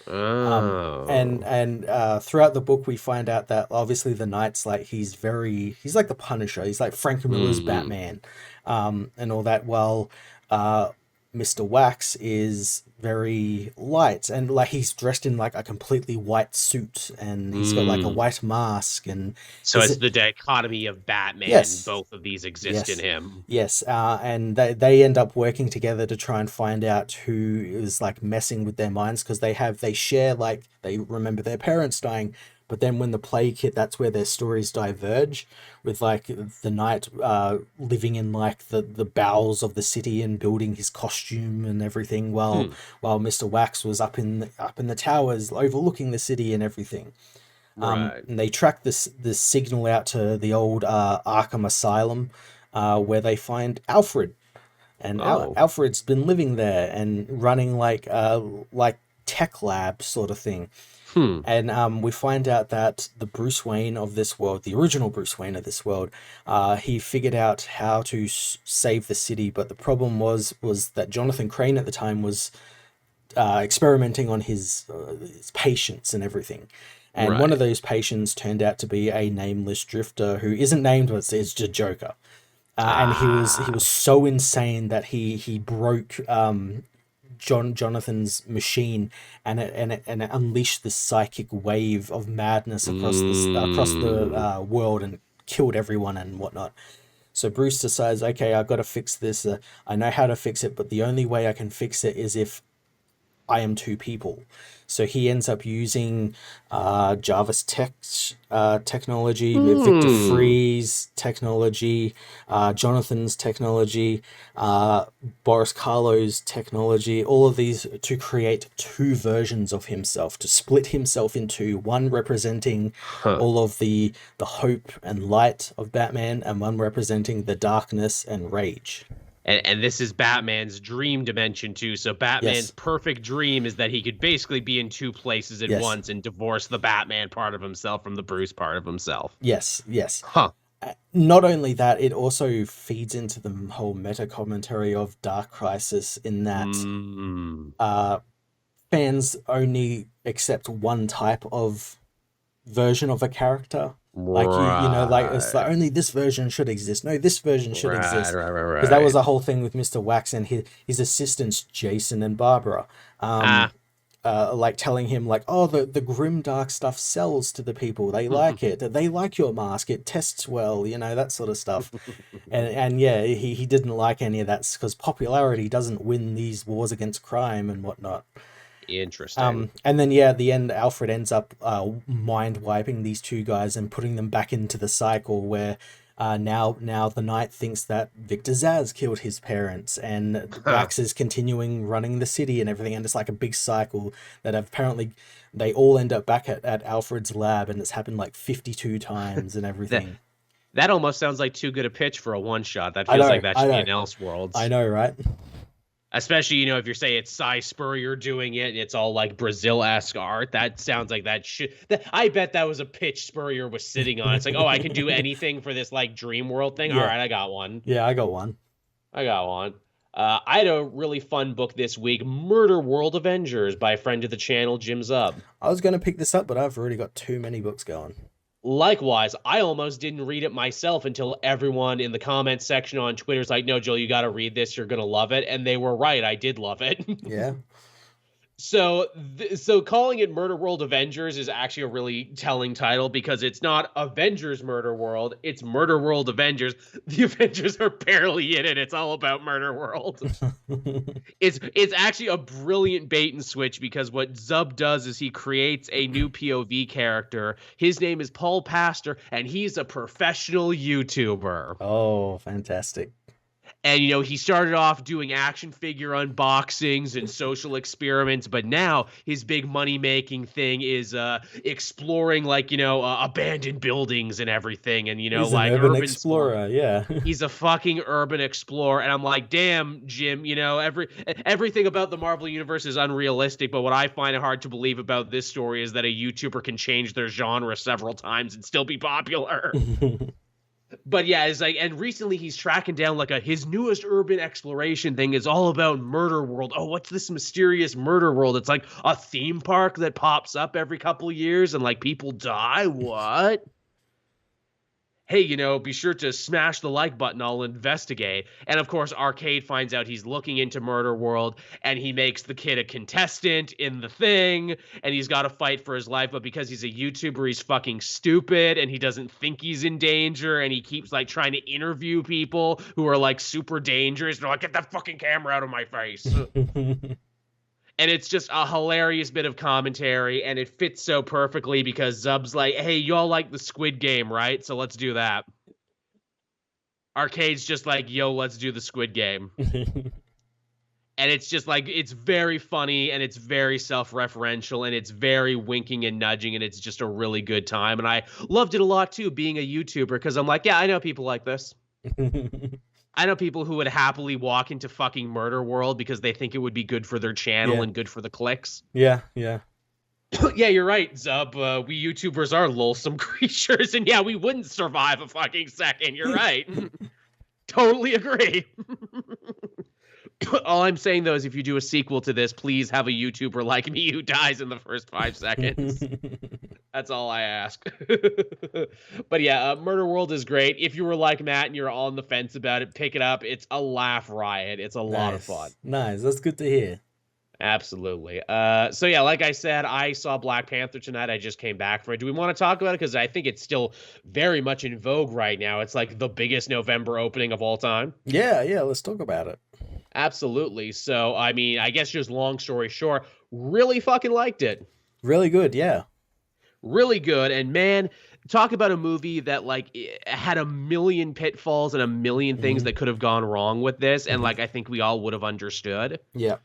Oh. And throughout the book we find out that obviously the Knight's like he's like the Punisher. He's like Frank Miller's Batman, and all that. While Mr. Wax is very light, and like he's dressed in like a completely white suit, and he's got like a white mask, and so it's the dichotomy of Batman. Yes. Both of these exist in him. Yes, and they end up working together to try and find out who is like messing with their minds, because they remember their parents dying, But then when the plague hit, that's where their stories diverge, with like the Knight living in like the bowels of the city and building his costume and everything, while Mr. Wax was up in the towers overlooking the city and everything. Right. And they track this signal out to the old Arkham Asylum, where they find Alfred, and Oh. Alfred's been living there and running like tech lab sort of thing. And we find out that the Bruce Wayne of this world, the original Bruce Wayne of this world, he figured out how to save the city, but the problem was that Jonathan Crane at the time was experimenting on his patients and everything. And one of those patients turned out to be a nameless drifter who isn't named, but it's just Joker. And he was so insane that he broke Jonathan's machine, and it unleashed this psychic wave of madness across the world and killed everyone and whatnot. So Bruce decides, okay, I've got to fix this. I know how to fix it, but the only way I can fix it is if I am two people. So he ends up using Jarvis technology, Victor Freeze technology, Jonathan's technology, Boris Karloff's technology, all of these to create two versions of himself, to split himself into one representing all of the hope and light of Batman, and one representing the darkness and rage. And this is Batman's dream dimension too. So Batman's perfect dream is that he could basically be in two places at once and divorce the Batman part of himself from the Bruce part of himself. Yes. Huh. Not only that, it also feeds into the whole meta commentary of Dark Crisis, in that fans only accept one type of version of a character. Like you know, like it's like only this version should exist. No, this version should exist. Right. Because that was the whole thing with Mr. Wax and his assistants, Jason and Barbara. Like telling him like, oh, the grim dark stuff sells to the people. They like it. They like your mask. It tests well. You know, that sort of stuff. and yeah, he didn't like any of that because popularity doesn't win these wars against crime and whatnot. Interesting. And then at the end, Alfred ends up mind wiping these two guys and putting them back into the cycle where now the Knight thinks that Victor Zsasz killed his parents, and Wax is continuing running the city and everything, and it's like a big cycle that apparently they all end up back at Alfred's lab, and it's happened like 52 times and everything. That almost sounds like too good a pitch for a one shot. That feels like that should be in Elseworlds. I know, right? Especially, you know, if you're saying it's Cy Spurrier doing it and it's all like Brazil-esque art, that sounds like that should... I bet that was a pitch Spurrier was sitting on. It's like, oh, I can do anything for this like dream world thing. Yeah. All right, I got one. Yeah, I got one. I had a really fun book this week, Murder World Avengers by a friend of the channel, Jim Zub. I was going to pick this up, but I've already got too many books going. Likewise, I almost didn't read it myself until everyone in the comments section on Twitter's like, no, Joel, you got to read this. You're going to love it. And they were right. I did love it. Yeah. So calling it Murder World Avengers is actually a really telling title because it's not Avengers Murder World. It's Murder World Avengers. The Avengers are barely in it. It's all about Murder World. It's actually a brilliant bait and switch because what Zub does is he creates a new POV character. His name is Paul Pastor, and he's a professional YouTuber. Oh, fantastic. And, you know, he started off doing action figure unboxings and social experiments, but now his big money-making thing is exploring, like, you know, abandoned buildings and everything. And, you know, he's like an urban explorer, yeah. He's a fucking urban explorer. And I'm like, damn, Jim, you know, everything about the Marvel Universe is unrealistic. But what I find it hard to believe about this story is that a YouTuber can change their genre several times and still be popular. But yeah, it's like, and recently he's tracking down like his newest urban exploration thing is all about Murder World. Oh, what's this mysterious Murder World? It's like a theme park that pops up every couple of years and like people die. What? Hey, you know, be sure to smash the like button. I'll investigate. And of course, Arcade finds out he's looking into Murder World and he makes the kid a contestant in the thing and he's got to fight for his life. But because he's a YouTuber, he's fucking stupid and he doesn't think he's in danger. And he keeps like trying to interview people who are like super dangerous. They're like, get that fucking camera out of my face. And it's just a hilarious bit of commentary, and it fits so perfectly because Zub's like, hey, y'all like the Squid Game, right? So let's do that. Arcade's just like, yo, let's do the Squid Game. And it's just like, it's very funny, and it's very self-referential, and it's very winking and nudging, and it's just a really good time. And I loved it a lot, too, being a YouTuber, because I'm like, yeah, I know people like this. I know people who would happily walk into fucking Murder World because they think it would be good for their channel and good for the clicks. Yeah. Yeah, you're right, Zub. We YouTubers are loathsome creatures, and yeah, we wouldn't survive a fucking second. You're right. Totally agree. All I'm saying, though, is if you do a sequel to this, please have a YouTuber like me who dies in the first 5 seconds. That's all I ask. But yeah, Murder World is great. If you were like Matt and you're on the fence about it, pick it up. It's a laugh riot. It's a lot of fun. Nice. That's good to hear. Absolutely. So yeah, like I said, I saw Black Panther tonight. I just came back for it. Do we want to talk about it? Because I think it's still very much in vogue right now. It's like the biggest November opening of all time. Yeah, let's talk about it. Absolutely. So, I mean, I guess just long story short, really fucking liked it. Really good, yeah. Really good. And man, talk about a movie that like had a million pitfalls and a million things that could have gone wrong with this. And like, I think we all would have understood. Yeah.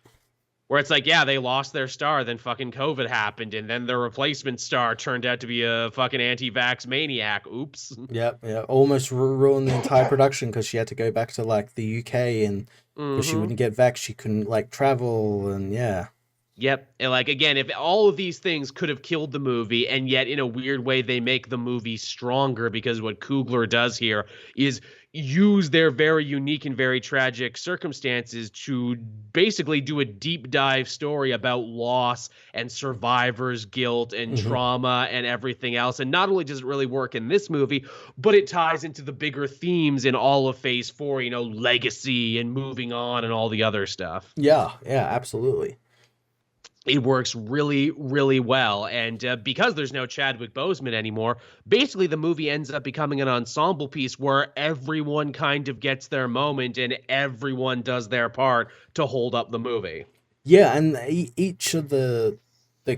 Where it's like, yeah, they lost their star, then fucking COVID happened, and then their replacement star turned out to be a fucking anti-vax maniac. Oops. Yep. Almost ruined the entire production because she had to go back to like the UK, and because she wouldn't get vaxxed, she couldn't like travel, and yeah. Yep. And like, again, if all of these things could have killed the movie, and yet in a weird way they make the movie stronger, because what Coogler does here is use their very unique and very tragic circumstances to basically do a deep dive story about loss and survivors' guilt and trauma and everything else. And not only does it really work in this movie, but it ties into the bigger themes in all of Phase 4, you know, legacy and moving on and all the other stuff. Yeah, absolutely. It works really, really well. And because there's no Chadwick Boseman anymore, basically the movie ends up becoming an ensemble piece where everyone kind of gets their moment and everyone does their part to hold up the movie. Yeah, and each of the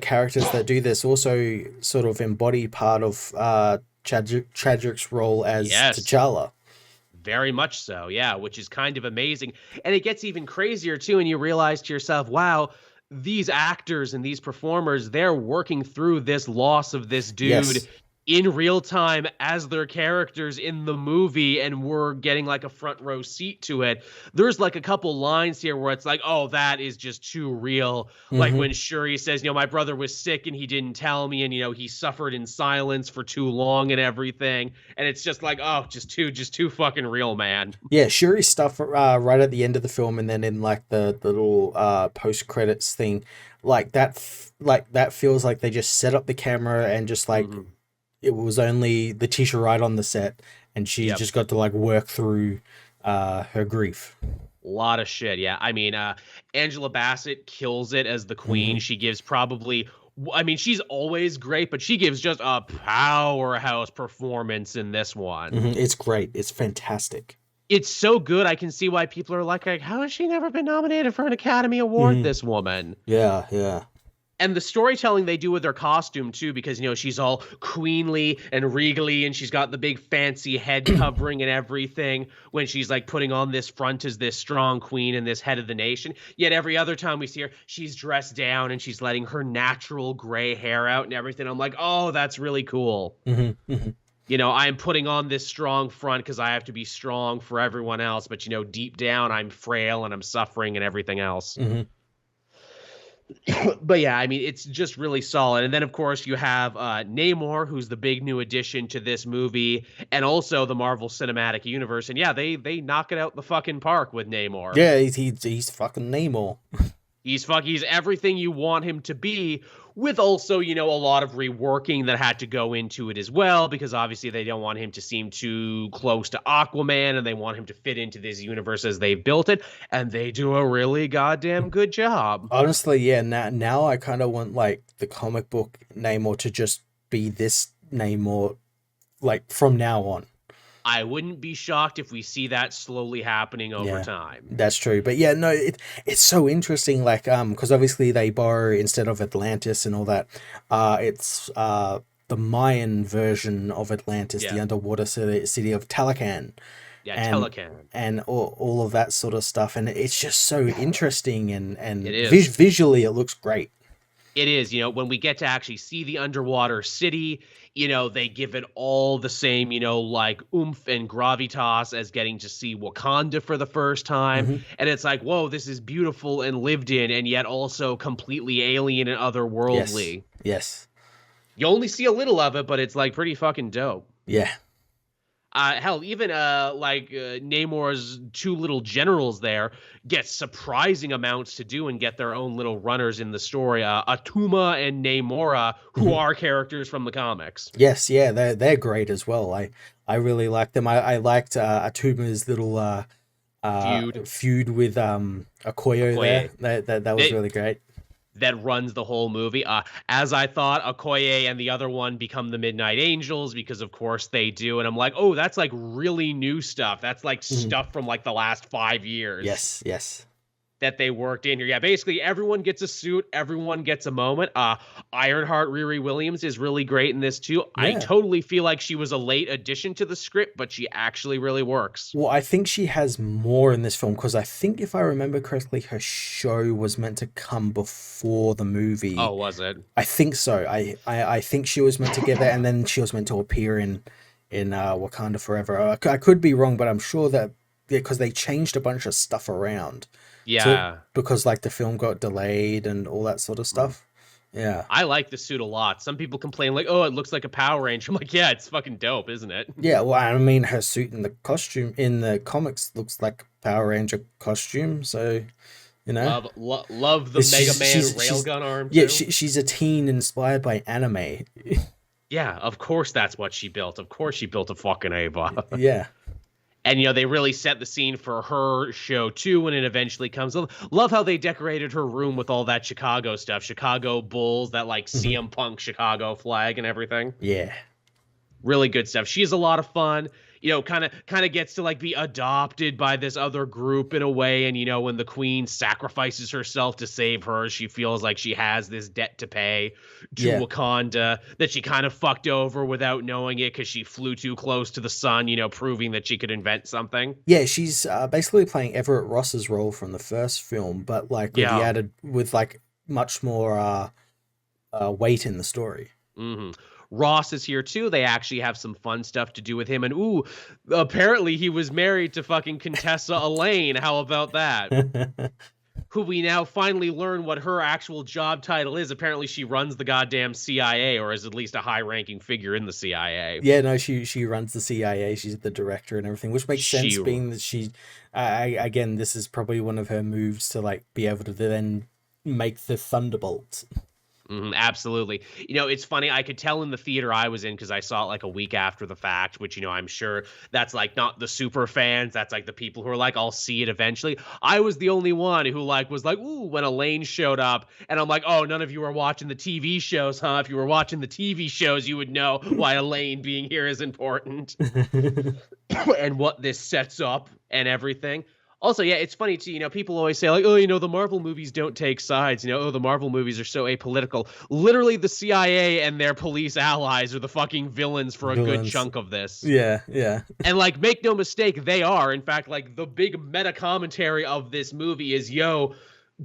characters that do this also sort of embody part of Chadwick's role as T'Challa. Very much so, yeah, which is kind of amazing. And it gets even crazier, too, and you realize to yourself, wow, these actors and these performers, they're working through this loss of this dude in real time as their characters in the movie, and we're getting like a front row seat to it. There's like a couple lines here where it's like, oh, that is just too real. Like when Shuri says, you know, my brother was sick and he didn't tell me, and, you know, he suffered in silence for too long and everything. And it's just like, oh, just too fucking real, man. Yeah, Shuri stuff right at the end of the film, and then in like the little post-credits thing, like that feels like they just set up the camera and just like it was only Letitia Wright on the set, and she just got to like work through her grief. A lot of shit, yeah. I mean, Angela Bassett kills it as the queen. She gives probably, I mean, she's always great, but she gives just a powerhouse performance in this one. It's great. It's fantastic. It's so good. I can see why people are like, how has she never been nominated for an Academy Award, this woman? Yeah. And the storytelling they do with her costume, too, because, you know, she's all queenly and regally, and she's got the big fancy head covering and everything when she's, like, putting on this front as this strong queen and this head of the nation. Yet every other time we see her, she's dressed down and she's letting her natural gray hair out and everything. I'm like, oh, that's really cool. You know, I'm putting on this strong front because I have to be strong for everyone else. But, you know, deep down, I'm frail and I'm suffering and everything else. But yeah, I mean, it's just really solid. And then, of course, you have Namor, who's the big new addition to this movie, and also the Marvel Cinematic Universe. And yeah, they knock it out the fucking park with Namor. Yeah, he's fucking Namor. He's everything you want him to be, with also, you know, a lot of reworking that had to go into it as well, because obviously they don't want him to seem too close to Aquaman, and they want him to fit into this universe as they've built it, and they do a really goddamn good job. Honestly, yeah, now I kind of want, like, the comic book Namor to just be this Namor, like, from now on. I wouldn't be shocked if we see that slowly happening over Yeah, time. that's true. But yeah, no, it's so interesting. Like, because obviously they borrow instead of Atlantis and all that, it's the Mayan version of Atlantis, the Yeah. underwater city of Talakan, Yeah, and Telecan. all of that sort of stuff. And it's just so interesting It and is. visually it looks great. It is, when we get to actually see the underwater city, they give it all the same, like oomph and gravitas as getting to see Wakanda for the first time. Hmm. And it's like, whoa, this is beautiful and lived in, and yet also completely alien and Yes, otherworldly. yes, You only see a little of it, but it's like pretty fucking dope. yeah. Hell, even Namor's two little generals there get surprising amounts to do and get their own little runners in the story. Atuma and Namora, who Mhm. are characters from the comics. Yes, yeah, they're great as well. I really like them. I liked Atuma's little Feud, feud with Okoye there. Okoye. That was They, really great. that runs the whole movie. As I thought, Okoye and the other one become the Midnight Angels because, of course, they do. And I'm like, oh, that's like really new stuff. That's like Mhm. stuff from like the last 5 years. Yes, yes. That they worked in here. Yeah, basically everyone gets a suit, everyone gets a moment. Ironheart Riri Williams is really great in this too. I Yeah. totally feel like she was a late addition to the script, but she actually really works. Well, I think she has more in this film because I think if I remember correctly, her show was meant to come before the movie. Oh, was it? I think so. I think she was meant to get there, and then she was meant to appear in Wakanda Forever. I could be wrong, but I'm sure that because they changed a bunch of stuff around. So Yeah. because like the film got delayed and all that sort of stuff. Yeah. I like the suit a lot. Some people complain like, "Oh, it looks like a Power Ranger." I'm like, "Yeah, it's fucking dope, isn't it?" Yeah, well, I mean, her suit in the costume in the comics looks like a Power Ranger costume, so you know, Love the Mega Man railgun arm yeah, too. she's a teen inspired by anime. Yeah, of course that's what she built. Of course she built a fucking Ava. Yeah, And, they really set the scene for her show, too, when it eventually comes. Love how they decorated her room with all that Chicago stuff. Chicago Bulls, that, like, Mhm. CM Punk Chicago flag and everything. Yeah, Really good stuff. She's a lot of fun. Kind of gets to, like, be adopted by this other group in a way. And, when the queen sacrifices herself to save her, she feels like she has this debt to pay to yeah, Wakanda that she kind of fucked over without knowing it because she flew too close to the sun, proving that she could invent something. yeah. She's basically playing Everett Ross's role from the first film, but like Yeah. with like much more weight in the story. Hmm. Ross is here too. They actually have some fun stuff to do with him. And apparently he was married to fucking Contessa Elaine. How about that? Who we now finally learn what her actual job title is. Apparently she runs the goddamn CIA, or is at least a high-ranking figure in the CIA. Yeah, no, she runs the CIA. She's the director and everything, which makes sense, She being that she, again, this is probably one of her moves to like be able to then make the Thunderbolts. Absolutely. It's funny. I could tell in the theater I was in because I saw it like a week after the fact, which, I'm sure that's like not the super fans. That's like the people who are like, I'll see it eventually. I was the only one who like was like, ooh, when Elaine showed up. And I'm like, oh, none of you are watching the TV shows, huh? If you were watching the TV shows, you would know why Elaine being here is important and what this sets up and everything. Also, yeah, it's funny too, people always say like, oh, the Marvel movies don't take sides, oh, the Marvel movies are so apolitical. Literally the CIA and their police allies are the fucking villains for a good chunk of this. Yeah, yeah. And like, make no mistake, they are. In fact, like the big meta commentary of this movie is,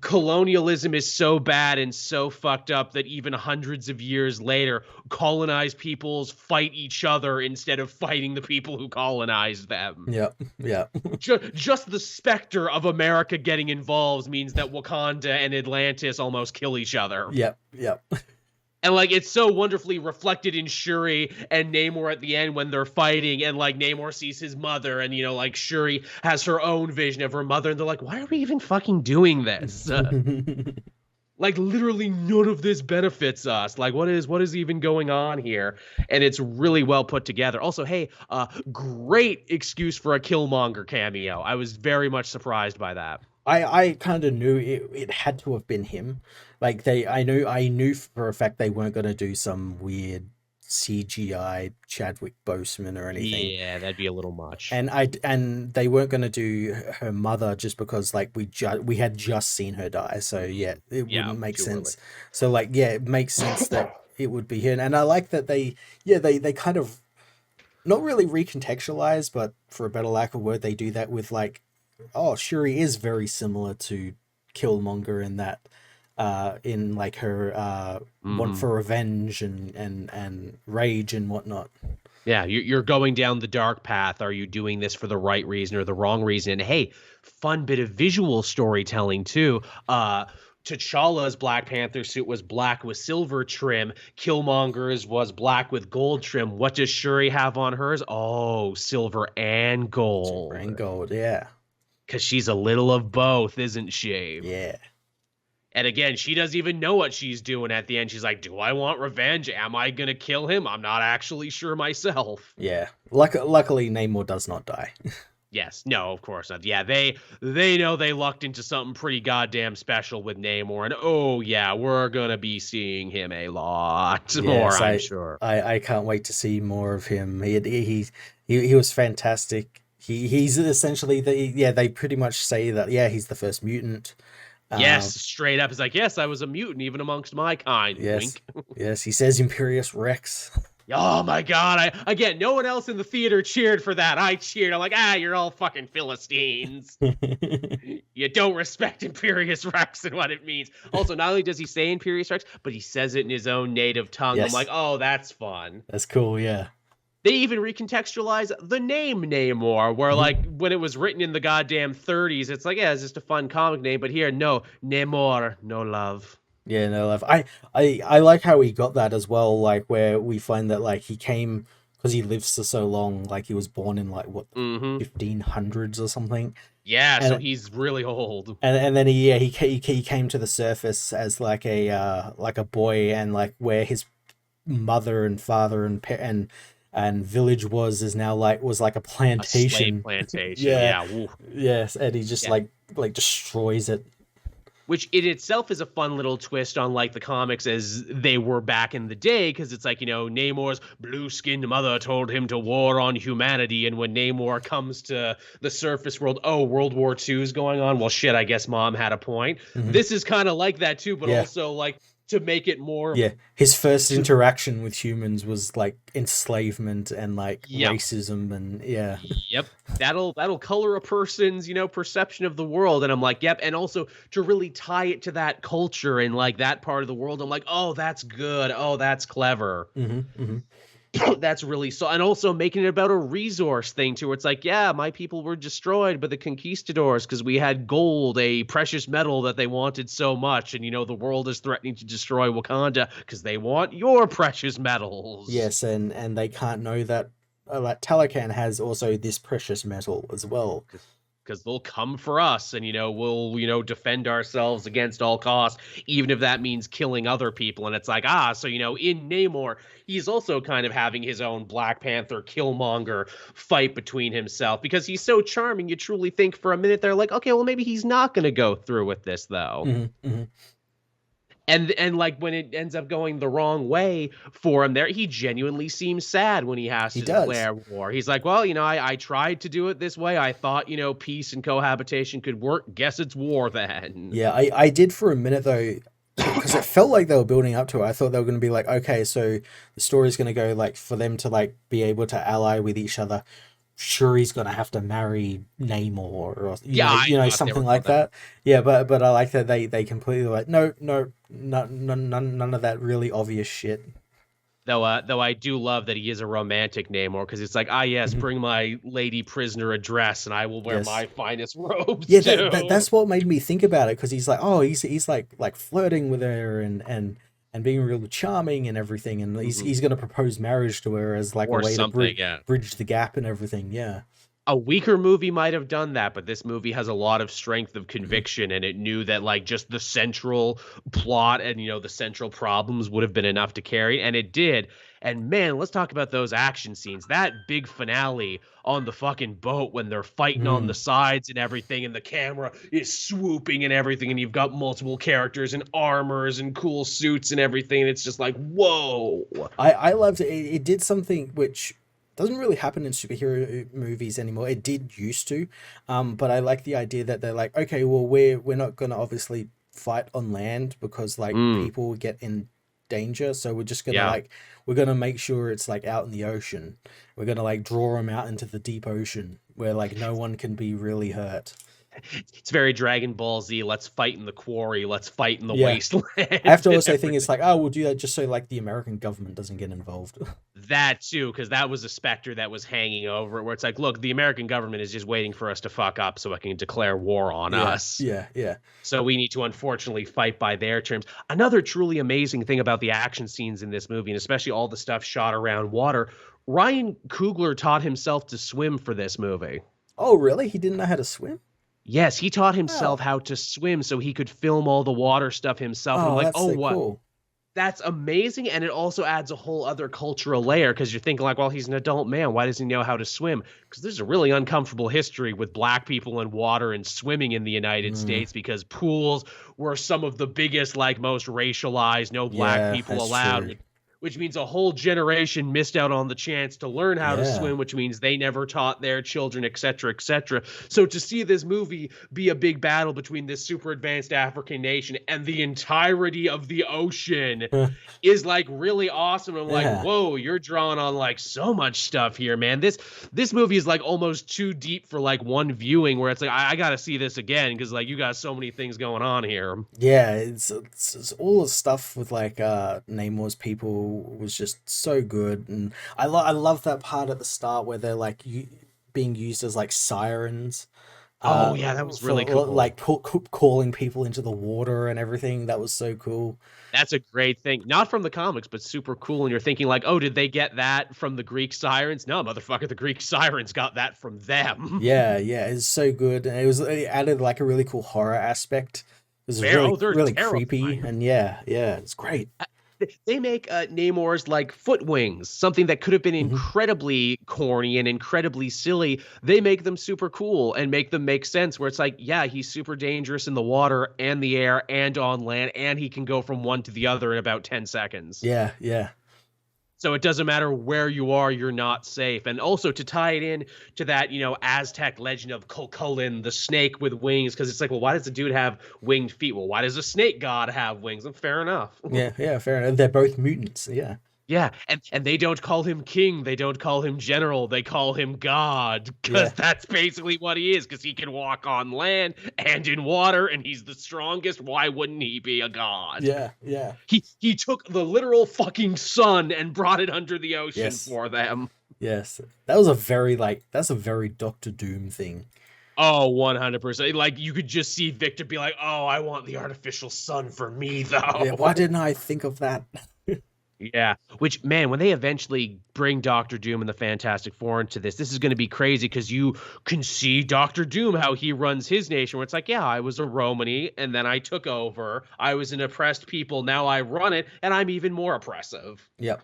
colonialism is so bad and so fucked up that even hundreds of years later, colonized peoples fight each other instead of fighting the people who colonized them. Yep, yep. Just the specter of America getting involved means that Wakanda and Atlantis almost kill each other. Yep, yep. And like, it's so wonderfully reflected in Shuri and Namor at the end when they're fighting, and like Namor sees his mother, and like Shuri has her own vision of her mother, and they're like, why are we even fucking doing this? Like, literally none of this benefits us. Like, what is even going on here? And it's really well put together. Also, hey, great excuse for a Killmonger cameo. I was very much surprised by that. I kind of knew it had to have been him. Like I knew for a fact they weren't going to do some weird CGI Chadwick Boseman or anything. Yeah, that'd be a little much. And they weren't going to do her mother just because like we had just seen her die, so yeah, it Yeah, wouldn't make too sense. early. So like yeah, it makes sense that it would be her. And I like that they kind of not really recontextualize, but for a better lack of word, they do that with like, oh, Shuri is very similar to Killmonger in that, in like her want Hmm. for revenge and rage and whatnot. Yeah, you're going down the dark path. Are you doing this for the right reason or the wrong reason? And hey, fun bit of visual storytelling too. T'Challa's Black Panther suit was black with silver trim. Killmonger's was black with gold trim. What does Shuri have on hers? Oh, silver and Silver gold. and gold, yeah, Because she's a little of both, isn't she? yeah. And again, she doesn't even know what she's doing at the end. She's like, do I want revenge? Am I going to kill him? I'm not actually sure myself. Yeah. Luckily, Namor does not die. Yes, no, of course not. Yeah, they know they lucked into something pretty goddamn special with Namor, and oh yeah, we're gonna be seeing him a lot more, Yes, I'm sure. I can't wait to see more of him. He was fantastic. He's essentially they pretty much say that yeah, he's the first mutant. Yes, straight up, it's like, yes, I was a mutant even amongst my kind. Yes, Wink. yes, he says Imperious Rex. Oh my god! Again, no one else in the theater cheered for that. I cheered. I'm like, you're all fucking Philistines. You don't respect Imperious Rex and what it means. Also, not only does he say Imperious Rex, but he says it in his own native tongue. I'm Yes. like, oh, that's fun. That's cool, yeah. They even recontextualize the name Namor, where like when it was written in the goddamn 30s, it's like, yeah, it's just a fun comic name. But here, no, Namor, no love. Yeah, no, I like how he got that as well, like where we find that like he came because he lives for so long, like he was born in like what Mm-hmm. 1500s or something. Yeah, so And he's really old. and then he came to the surface as like a boy, and like where his mother and father and village was now was like a A slave plantation. plantation. Yeah. Yeah. Woo. Yes, and he just Yeah. like destroys it. Which in itself is a fun little twist on like the comics as they were back in the day, because it's like, Namor's blue-skinned mother told him to war on humanity, and when Namor comes to the surface world, oh, World War II is going on. Well, shit, I guess mom had a point. Mhm. This is kind of like that too, but Yeah. also like to make it more. Yeah, his first interaction with humans was like enslavement and like Yep. racism and yeah. Yep. That'll color a person's, perception of the world. And I'm like, yep. And also to really tie it to that culture and like that part of the world, I'm like, oh, that's good. Oh, that's clever. Mm-hmm. That's really so. And also making it about a resource thing too, where it's like, yeah, my people were destroyed by the conquistadors because we had gold, a precious metal that they wanted so much. And, the world is threatening to destroy Wakanda because they want your precious metals. Yes, and they can't know that like Talakan has also this precious metal as well. Because they'll come for us and, we'll, defend ourselves against all costs, even if that means killing other people. And it's like, so, in Namor, he's also kind of having his own Black Panther Killmonger fight between himself because he's so charming. You truly think for a minute they're like, okay, well, maybe he's not going to go through with this, though. Mm-hmm. And like when it ends up going the wrong way for him there, he genuinely seems sad when he has to declare war. He's like, well, I tried to do it this way. I thought, peace and cohabitation could work. Guess it's war then. Yeah, I did for a minute though, because it felt like they were building up to it. I thought they were going to be like, okay, so the story's going to go like for them to like be able to ally with each other. Shuri's gonna have to marry Namor or something like that. Yeah, but I like that they completely like none of that really obvious shit. Though I do love that he is a romantic Namor because it's like, yes, bring my lady prisoner a dress and I will wear my finest robes. Yeah, that's what made me think about it because he's like, oh, he's like flirting with her and being real charming and everything, and he's gonna propose marriage to her as like or a way to something, bridge the gap and everything. Yeah. A weaker movie might have done that, but this movie has a lot of strength of Mhm. conviction, and it knew that like just the central plot and the central problems would have been enough to carry, and it did. And man, let's talk about those action scenes. That big finale on the fucking boat when they're fighting on the Mm. sides and everything, and the camera is swooping and everything, and you've got multiple characters and armors and cool suits and everything, and it's just like, whoa. I loved it. It did something which doesn't really happen in superhero movies anymore. It did used to, but I like the idea that they're like, okay, well, we're not gonna obviously fight on land because like Mm, people get in danger, so we're just gonna yeah. like we're gonna make sure it's like out in the ocean. We're gonna like draw them out into the deep ocean where like no one can be really hurt. It's very Dragon Ball Z. Let's fight in the quarry. Let's fight in the Yeah, wasteland I have to and also think it's everything. like, oh, we'll do that just so like the American government doesn't get involved. That too, because that was a specter that was hanging over it, where it's like, look, the American government is just waiting for us to fuck up so it can declare war on Yeah, us. yeah, yeah. So we need to unfortunately fight by their terms. Another truly amazing thing about the action scenes in this movie, and especially all the stuff shot around water, Ryan Coogler taught himself to swim for this movie. Oh, really? He didn't know how to swim? Yes, he taught himself Wow. how to swim so he could film all the water stuff himself. And I'm Oh, like, that's oh, so what? cool. That's amazing, and it also adds a whole other cultural layer because you're thinking like, well, he's an adult man. Why does he know how to swim? Because there's a really uncomfortable history with black people in water and swimming in the United Mm, States because pools were some of the biggest, like most racialized, no black yeah, people that's allowed, true. which means a whole generation missed out on the chance to learn how to Yeah. swim, which means they never taught their children, et cetera, et cetera. So to see this movie be a big battle between this super advanced African nation and the entirety of the ocean is like really awesome. I'm like, Yeah. whoa, you're drawing on like so much stuff here, man. This movie is like almost too deep for like one viewing where it's like I gotta see this again because like you got so many things going on here. Yeah, it's all the stuff with like Namor's people was just so good, and I love that part at the start where they're like being used as like sirens Oh yeah, that was really for cool. like calling people into the water and everything. That was so cool. That's a great thing. Not from the comics, but super cool. And you're thinking like, oh, did they get that from the Greek sirens? No, motherfucker, the Greek sirens got that from them. Yeah, yeah, it's so good, and it added like a really cool horror aspect. It was Oh, really they're really creepy, terrifying. and yeah, yeah, it's great. They make Namor's like foot wings, something that could have been Hmm. incredibly corny and incredibly silly. They make them super cool and make them make sense. Where it's like, yeah, he's super dangerous in the water and the air and on land, and he can go from one to the other in about 10 seconds. Yeah, yeah. So it doesn't matter where you are, you're not safe. And also to tie it in to that, Aztec legend of Cuculin, the snake with wings, because it's like, well, why does the dude have winged feet? Well, why does the snake god have wings? And fair enough. Yeah, yeah, fair enough. They're both mutants. Yeah. Yeah, and they don't call him king, they don't call him general, they call him God, because Yeah. that's basically what he is, because he can walk on land and in water, and he's the strongest. Why wouldn't he be a god? Yeah. Yeah. He took the literal fucking sun and brought it under the ocean Yes. for them. Yes. That was a very like that's a very Doctor Doom thing. Oh, 100%. Like, you could just see Victor be like, oh, I want the artificial sun for me, Yeah, why though. didn't I think of that? Yeah, which man, when they eventually bring Doctor Doom and the Fantastic Four into this is going to be crazy because you can see Doctor Doom how he runs his nation. Where it's like, yeah, I was a Romany and then I took over. I was an oppressed people. Now I run it, and I'm even more oppressive. Yep.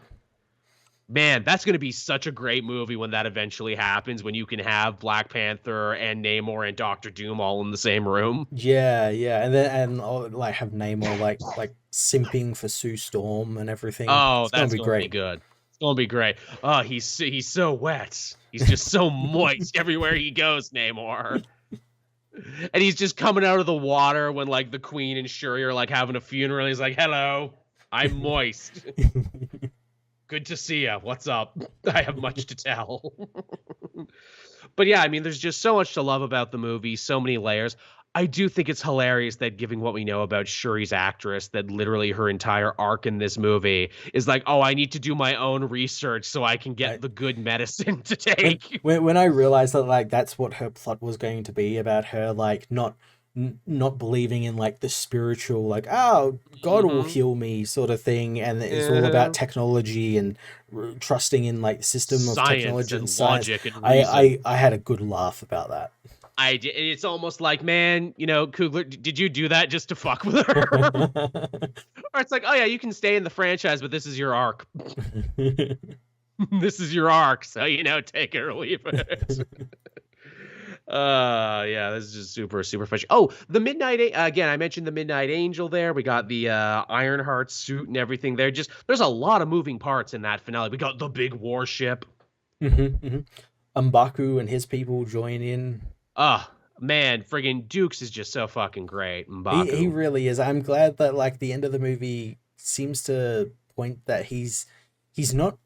Man, that's going to be such a great movie when that eventually happens. When you can have Black Panther and Namor and Doctor Doom all in the same room. Yeah, yeah. And then like have Namor like simping for Sue Storm and everything. Oh, It's gonna that's be going to be great. good. It's going to be great. Oh, he's so wet. He's just so moist everywhere he goes, Namor. And he's just coming out of the water when like the Queen and Shuri are like having a funeral. He's like, "Hello, I'm moist. Good to see ya. What's up? I have much to tell." But yeah, I mean, there's just so much to love about the movie, so many layers. I do think it's hilarious that given what we know about Shuri's actress, that literally her entire arc in this movie is like, oh, I need to do my own research so I can I, get the good medicine to when take. when I realized that like that's what her plot was going to be about her like not not believing in like the spiritual, like, oh, God will Mm-hmm. heal me sort of thing, and it's all about Yeah. technology and trusting in like the system of Science technology and and science. logic and I reason. I, I had a good laugh about It's almost like, man, Coogler, did you do that just to fuck with her? that. Or it's like, oh yeah, you can stay in the franchise, but this is your arc. This is your arc, so take it or leave it. Yeah, this is just super, super fresh. Oh, the again, I mentioned the Midnight Angel there. We got the Ironheart suit and everything there. Just there's a lot of moving parts in that finale. We got the big warship. M'Baku and his people join in. Ah, man, friggin' Dukes is just so fucking great. He M'Baku. really is. I'm glad that like the end of the movie seems to point that he's not.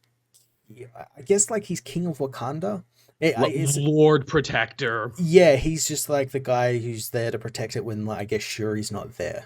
I guess like he's king of Wakanda. It's Lord Protector. yeah, he's just like the guy who's there to protect it when like, I guess Shuri's not there.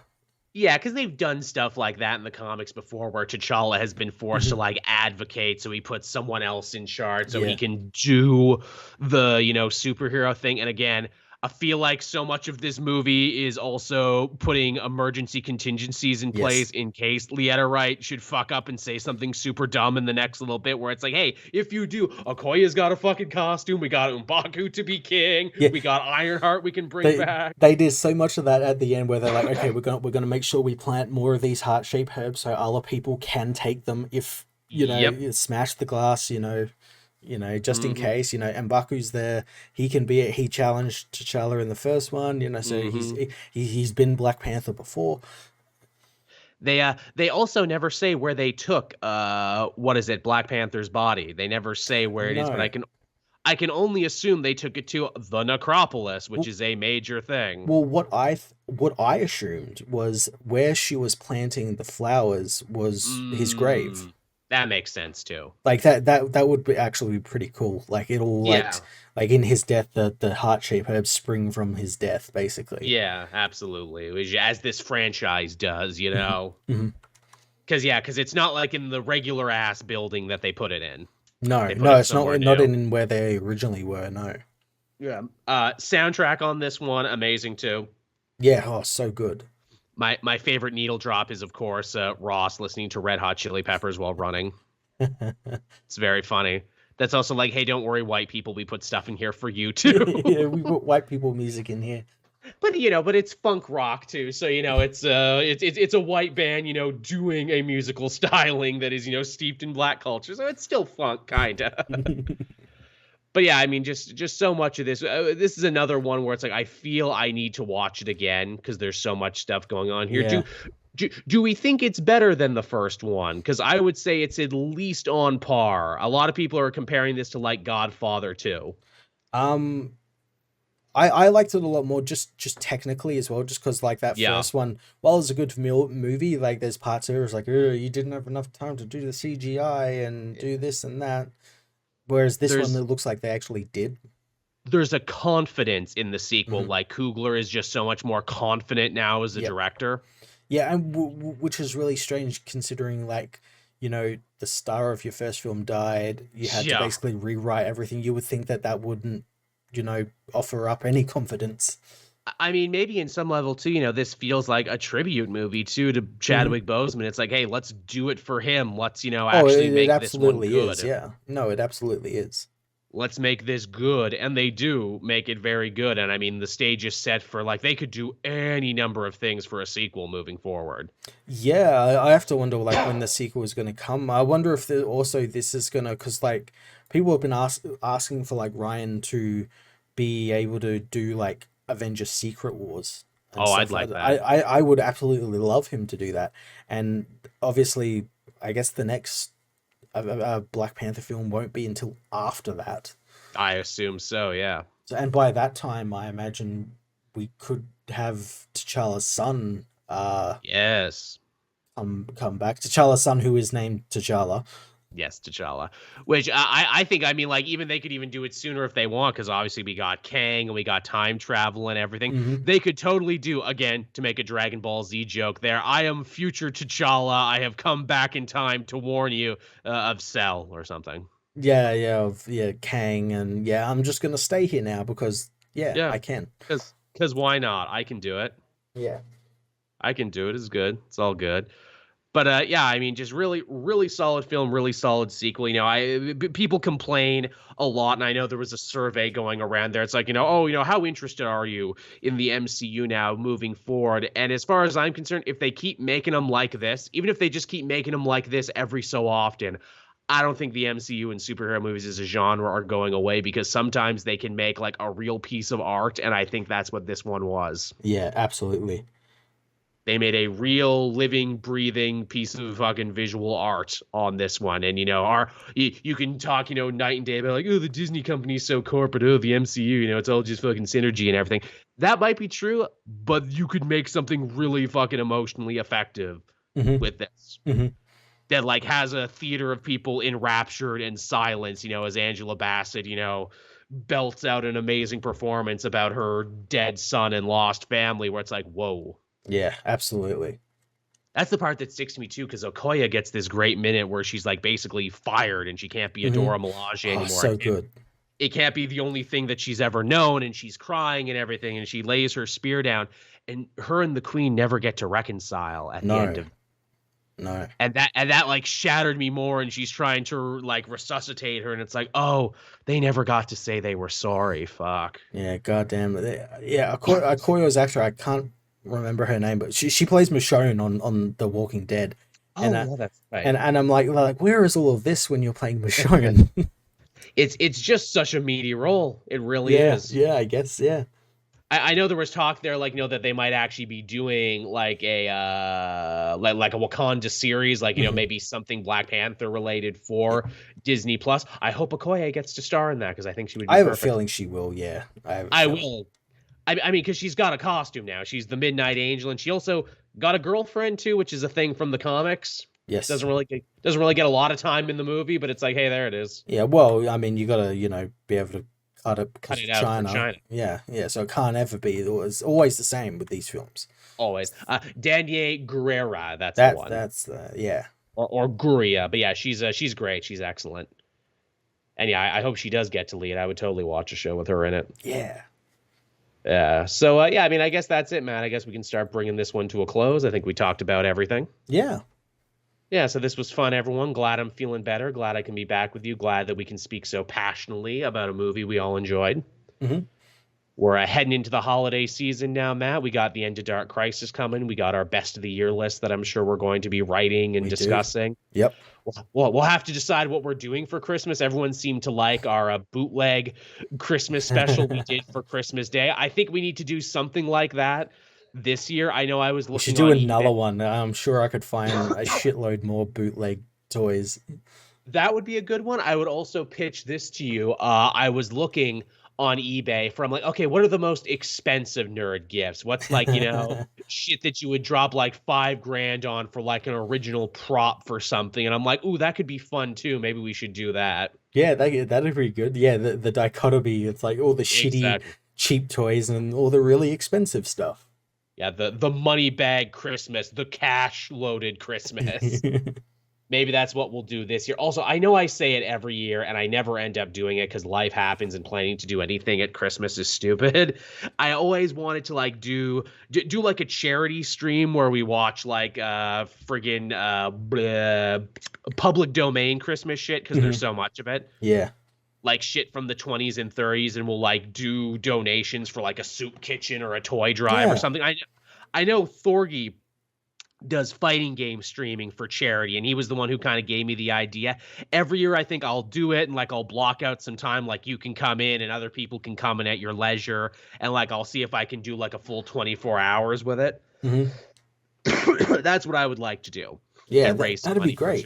Yeah, because they've done stuff like that in the comics before where T'Challa has been forced to Mhm. like advocate, so he puts someone else in charge so he Yeah. can do the, superhero thing. And again, I feel like so much of this movie is also putting emergency contingencies in Yes. place in case Lietta Wright should fuck up and say something super dumb in the next little bit where it's like, hey, if you do, Okoye's got a fucking costume, we got M'Baku to be king, Yeah. we got Ironheart we can bring They back. they did so much of that at the end where they're like, okay, we're gonna make sure we plant more of these heart-shaped herbs so other people can take them if Yep. smash the glass, just in Mm-hmm. case, and Baku's there. He challenged T'Challa in the first one, so Mm-hmm. he's been Black Panther before. They also never say where they took what is it, Black Panther's body. They never say where it is, but No. I can only assume they took it to the necropolis, which Well, is a major thing. well, what I assumed was where she was planting the flowers was his grave. Mm, that makes sense too. Like that would be actually be pretty cool. Like it'll Yeah. like in his death, the heart-shaped herbs spring from his death, basically. Yeah, absolutely. As this franchise does. Mhm. Because it's not like in the regular ass building that they put it in. No, They put no, it it's somewhere not new. in where they originally were. No. Yeah. Soundtrack on this one, amazing too. Yeah. Oh, so good. My favorite needle drop is of course Ross listening to Red Hot Chili Peppers while running. It's very funny. That's also like, hey, don't worry, white people, we put stuff in here for you too. Yeah, we put white people music in here. But it's funk rock too, so it's a white band, doing a musical styling that is steeped in black culture, so it's still funk kinda. But yeah, I mean, just so much of this. This is another one where it's like I feel I need to watch it again because there's so much stuff going on here. Do Yeah. do we think it's better than the first one? Because I would say it's at least on par. A lot of people are comparing this to like Godfather 2. Um, I liked it a lot more just technically as well, just because like that Yeah, first one, while it's a good movie, like there's parts of it was like, you didn't have enough time to do the CGI and do this and that. Whereas this one, it there's looks like they actually did. there's a confidence in the sequel. Hmm. Like Coogler is just so much more confident now as a Yep. director. Yeah, and which is really strange considering like, the star of your first film died. You had to Yeah. basically rewrite everything. You would think that that wouldn't, offer up any confidence. I mean, maybe in some level too, this feels like a tribute movie too to Hmm. Chadwick Boseman. It's like, hey, let's do it for him. Let's, Oh, actually it make this one absolutely is. good. Yeah. No, it absolutely is. Let's make this good. And they do make it very good. And I mean, the stage is set for like they could do any number of things for a sequel moving forward. Yeah, I have to wonder like when the sequel is going to come. I wonder if also this is going to, because like people have been asking for like Ryan to be able to do like Avengers Secret Wars and Oh, I'd stuff like like that. that. I would absolutely love him to do that. And obviously, I guess the next Black Panther film won't be until after that. I assume so, yeah. So, and by that time, I imagine we could have T'Challa's son Yes. come back. T'Challa's son, who is named T'Challa. Yes, T'Challa. Which I think, I mean, like, even they could even do it sooner if they want, because obviously we got Kang and we got time travel and everything. Hmm. They could totally do, again, to make a Dragon Ball Z joke there, I am future T'Challa. I have come back in time to warn you of Cell or something. Yeah, Kang, and yeah, I'm just gonna stay here now because yeah, Yeah. I can. Because Because why not? I can do it. Yeah. I can do it. It's good. It's all good. But yeah, I mean, just really, really solid film, really solid sequel. People complain a lot, and I know there was a survey going around there. It's like, how interested are you in the MCU now moving forward? And as far as I'm concerned, if they keep making them like this, even if they just keep making them like this every so often, I don't think the MCU and superhero movies as a genre are going away, because sometimes they can make like a real piece of art, and I think that's what this one was. Yeah, absolutely. They made a real living, breathing piece of fucking visual art on this one. And, you can talk, night and day about like, oh, the Disney company's so corporate. Oh, the MCU, it's all just fucking synergy and everything. That might be true, but you could make something really fucking emotionally effective with this. That like has a theater of people enraptured in silence, as Angela Bassett, belts out an amazing performance about her dead son and lost family, where it's like, whoa. Yeah, absolutely. That's the part that sticks to me too, because Okoye gets this great minute where she's like basically fired and she can't be a Dora Milaje anymore. So good. It can't be the only thing that she's ever known, and she's crying and everything, and she lays her spear down, and her and the Queen never get to reconcile at the end of. No. And that like shattered me more, and she's trying to like resuscitate her, and it's like, oh, they never got to say they were sorry. Fuck. Yeah, goddamn. Yeah, Okoye's actor, I can't remember her name, but she plays Michonne on The Walking Dead. And that's right. And I'm like, where is all of this when you're playing Michonne? It's just such a meaty role. It really is. Yeah, I guess. Yeah. I know there was talk there, like, that they might actually be doing like a like a Wakanda series, like, maybe something Black Panther related for Disney Plus. I hope Okoye gets to star in that, because I think she would be I have perfect. A feeling she will. Yeah, I will. I mean, because she's got a costume now. She's the Midnight Angel, and she also got a girlfriend too, which is a thing from the comics. Yes, doesn't really get a lot of time in the movie, but it's like, hey, there it is. Yeah, well, I mean, you gotta be able to cut it out China. for China. Yeah. So it can't ever be. It's always the same with these films. Always. Danielle Guerrera. That's the one. That's yeah. Or Guria, but yeah, she's great. She's excellent. And yeah, I hope she does get to lead. I would totally watch a show with her in it. Yeah. Yeah. So, yeah, I mean, I guess that's it, Matt. I guess we can start bringing this one to a close. I think we talked about everything. Yeah. Yeah, so this was fun, everyone. Glad I'm feeling better. Glad I can be back with you. Glad that we can speak so passionately about a movie we all enjoyed. We're heading into the holiday season now, Matt. We got the End of Dark Crisis coming. We got our best of the year list that I'm sure we're going to be writing and discussing. Yep. Well, we'll have to decide what we're doing for Christmas. Everyone seemed to like our bootleg Christmas special we did for Christmas Day. I think we need to do something like that this year. I know I was looking. We should do another one. I'm sure I could find a shitload more bootleg toys. That would be a good one. I would also pitch this to you. I was looking on eBay for, I'm like, okay, what are the most expensive nerd gifts? What's like, shit that you would drop like $5,000 on for like an original prop for something. And I'm like, ooh, that could be fun too. Maybe we should do that. Yeah, that'd be good. Yeah, the dichotomy. It's like all the shitty, cheap toys and all the really expensive stuff. Yeah, the money bag Christmas, the cash loaded Christmas. Maybe that's what we'll do this year. Also, I know I say it every year and I never end up doing it because life happens and planning to do anything at Christmas is stupid. I always wanted to like do like a charity stream where we watch like friggin' public domain Christmas shit, because there's so much of it. Yeah. Like shit from the 20s and 30s, and we'll like do donations for like a soup kitchen or a toy drive or something. I know Thorgy does fighting game streaming for charity, and he was the one who kind of gave me the idea. Every year I think I'll do it, and like I'll block out some time, like you can come in and other people can come in at your leisure, and like I'll see if I can do like a full 24 hours with it. That's what I would like to do. Yeah, that'd be great.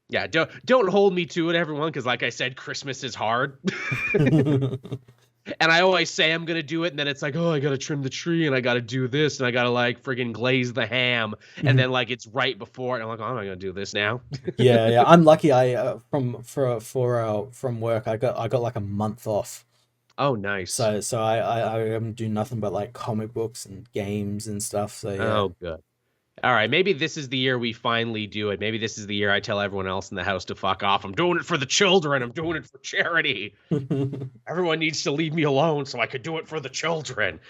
Yeah, don't hold me to it, everyone, because like I said, Christmas is hard. And I always say I'm going to do it, and then it's like, oh, I got to trim the tree, and I got to do this, and I got to, like, friggin' glaze the ham. And then, like, it's right before, and I'm like, oh, I'm not going to do this now. Yeah. I'm lucky. From work, I got like a month off. Oh, nice. So I do nothing but, like, comic books and games and stuff. So yeah. Oh, good. All right, maybe this is the year we finally do it. Maybe this is the year I tell everyone else in the house to fuck off. I'm doing it for the children. I'm doing it for charity. Everyone needs to leave me alone so I could do it for the children.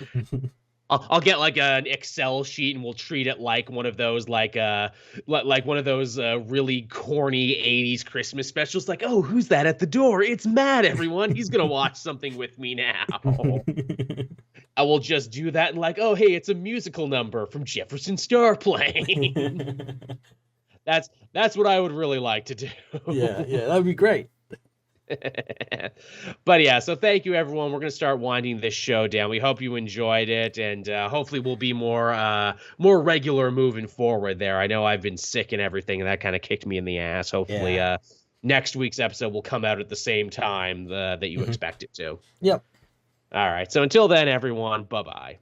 I'll get like an Excel sheet and we'll treat it like one of those like one of those really corny 80s Christmas specials. Like, oh, who's that at the door? It's Matt, everyone. He's gonna watch something with me now. I will just do that and like, oh, hey, it's a musical number from Jefferson Starplane. That's what I would really like to do. Yeah, that'd be great. But yeah, so thank you everyone. We're gonna start winding this show down. We hope you enjoyed it, and hopefully we'll be more regular moving forward. There, I know I've been sick and everything, and that kind of kicked me in the ass. Hopefully, next week's episode will come out at the same time that you expect it to. Yep. All right. So until then, everyone, bye bye.